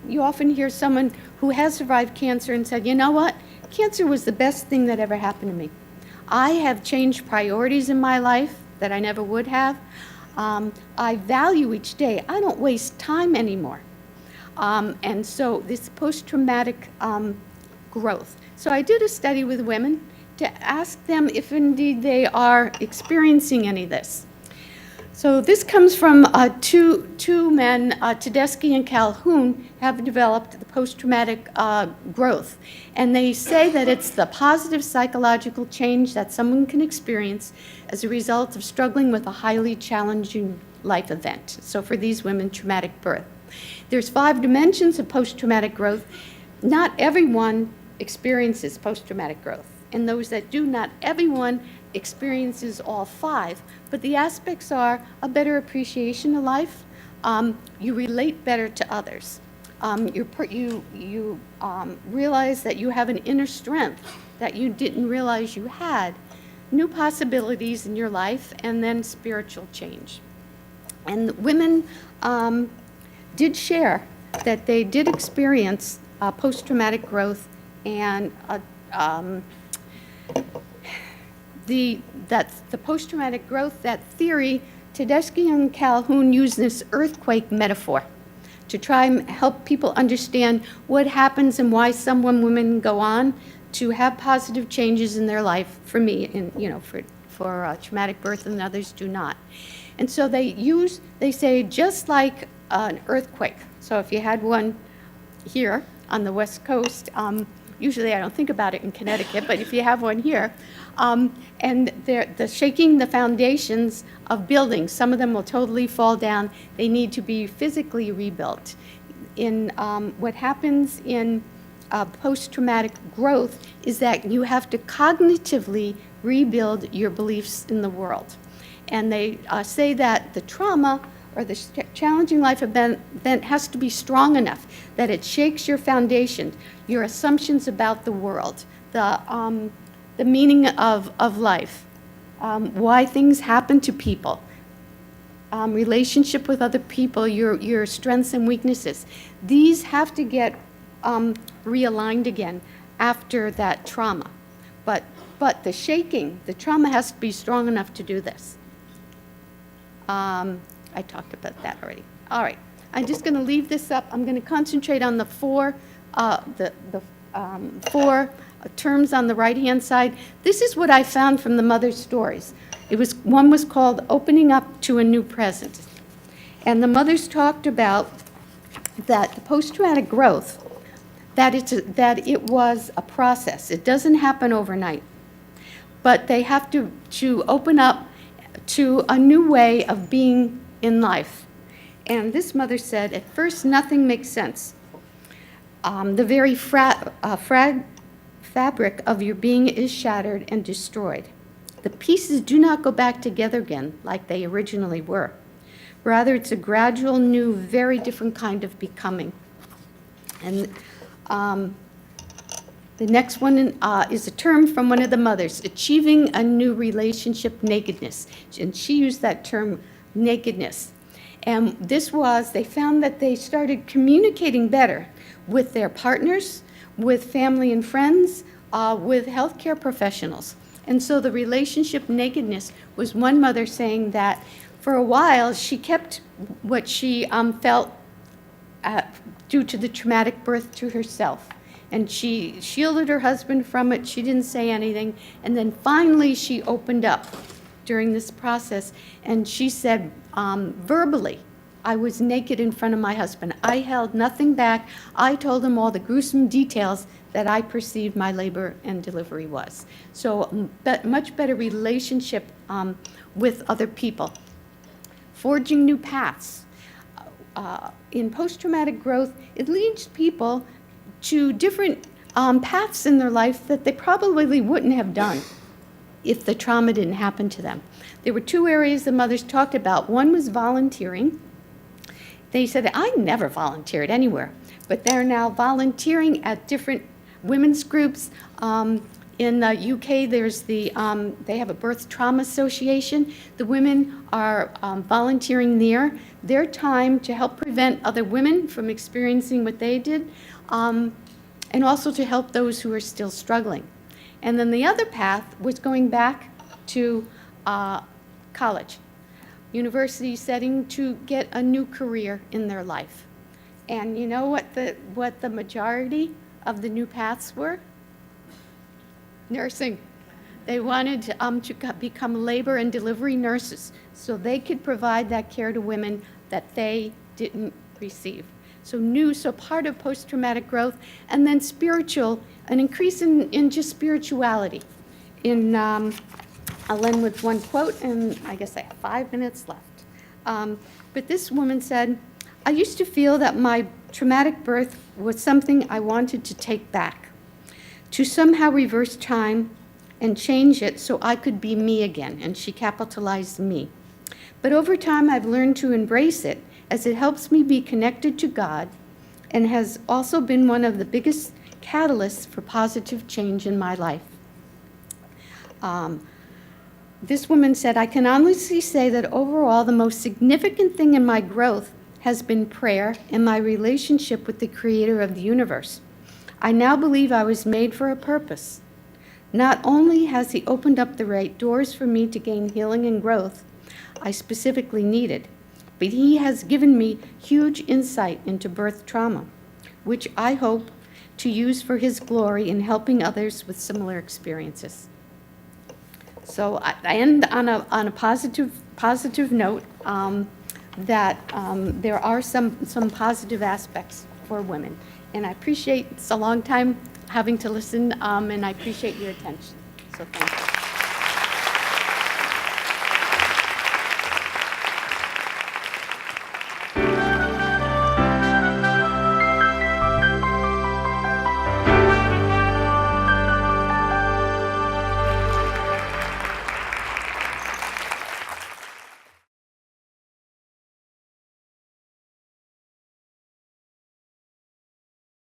You often hear someone who has survived cancer and said, you know what, cancer was the best thing that ever happened to me. I have changed priorities in my life that I never would have. I value each day. I don't waste time anymore. And so this post-traumatic growth. So I did a study with women to ask them if indeed they are experiencing any of this. So this comes from two men, Tedeschi and Calhoun, have developed the post-traumatic growth. And they say that it's the positive psychological change that someone can experience as a result of struggling with a highly challenging life event. So for these women, traumatic birth. There's 5 dimensions of post-traumatic growth. Not everyone experiences post-traumatic growth. And those that do, not everyone experiences all 5, but the aspects are a better appreciation of life. You relate better to others. You realize that you have an inner strength that you didn't realize you had, new possibilities in your life, and then spiritual change. And women did share that they did experience post-traumatic growth, and the post-traumatic growth, that theory, Tedeschi and Calhoun used this earthquake metaphor to try and help people understand what happens and why some women go on to have positive changes in their life. For me, and for traumatic birth, and others do not. And so they say just like an earthquake. So if you had one here on the West Coast, usually I don't think about it in Connecticut, but if you have one here, and they're shaking the foundations of buildings, some of them will totally fall down. They need to be physically rebuilt. In what happens in post-traumatic growth is that you have to cognitively rebuild your beliefs in the world. And they say that the trauma or the challenging life event has to be strong enough that it shakes your foundation, your assumptions about the world, the meaning of life, why things happen to people, relationship with other people, your strengths and weaknesses. These have to get realigned again after that trauma. But the shaking, the trauma has to be strong enough to do this. I talked about that already. All right, I'm just going to leave this up. I'm going to concentrate on the four terms on the right-hand side. This is what I found from the mother's stories. One was called Opening Up to a New Present. And the mothers talked about that the post-traumatic growth, that it was a process. It doesn't happen overnight. But they have to open up to a new way of being in life. And this mother said, at first nothing makes sense. The very fabric of your being is shattered and destroyed. The pieces do not go back together again like they originally were. Rather, it's a gradual, new, very different kind of becoming. And the next one is a term from one of the mothers, achieving a new relationship, nakedness. And she used that term, nakedness. And this was, they found that they started communicating better with their partners, with family and friends, with healthcare professionals. And so the relationship nakedness was one mother saying that for a while she kept what she felt due to the traumatic birth to herself. And she shielded her husband from it. She didn't say anything. And then finally she opened up during this process. And she said verbally, I was naked in front of my husband. I held nothing back. I told him all the gruesome details that I perceived my labor and delivery was. So much better relationship with other people. Forging new paths. In post-traumatic growth, it leads people to different paths in their life that they probably wouldn't have done if the trauma didn't happen to them. There were two areas the mothers talked about. One was volunteering. They said, I never volunteered anywhere, but they're now volunteering at different women's groups. In the UK, there's they have a birth trauma association. The women are volunteering there, their time to help prevent other women from experiencing what they did, and also to help those who are still struggling. And then the other path was going back to college, university setting, to get a new career in their life. And you know what the majority of the new paths were? Nursing. They wanted to become labor and delivery nurses so they could provide that care to women that they didn't receive. So part of post-traumatic growth, and then spiritual, an increase in just spirituality. I'll end with one quote, and I guess I have 5 minutes left. But this woman said, I used to feel that my traumatic birth was something I wanted to take back, to somehow reverse time and change it so I could be me again, and she capitalized me. But over time, I've learned to embrace it as it helps me be connected to God and has also been one of the biggest catalysts for positive change in my life. This woman said, I can honestly say that overall, the most significant thing in my growth has been prayer and my relationship with the creator of the universe. I now believe I was made for a purpose. Not only has he opened up the right doors for me to gain healing and growth I specifically needed, but he has given me huge insight into birth trauma, which I hope to use for his glory in helping others with similar experiences. So I end on a positive note that there are some positive aspects for women. And I appreciate, it's a long time having to listen, and I appreciate your attention. So thank you.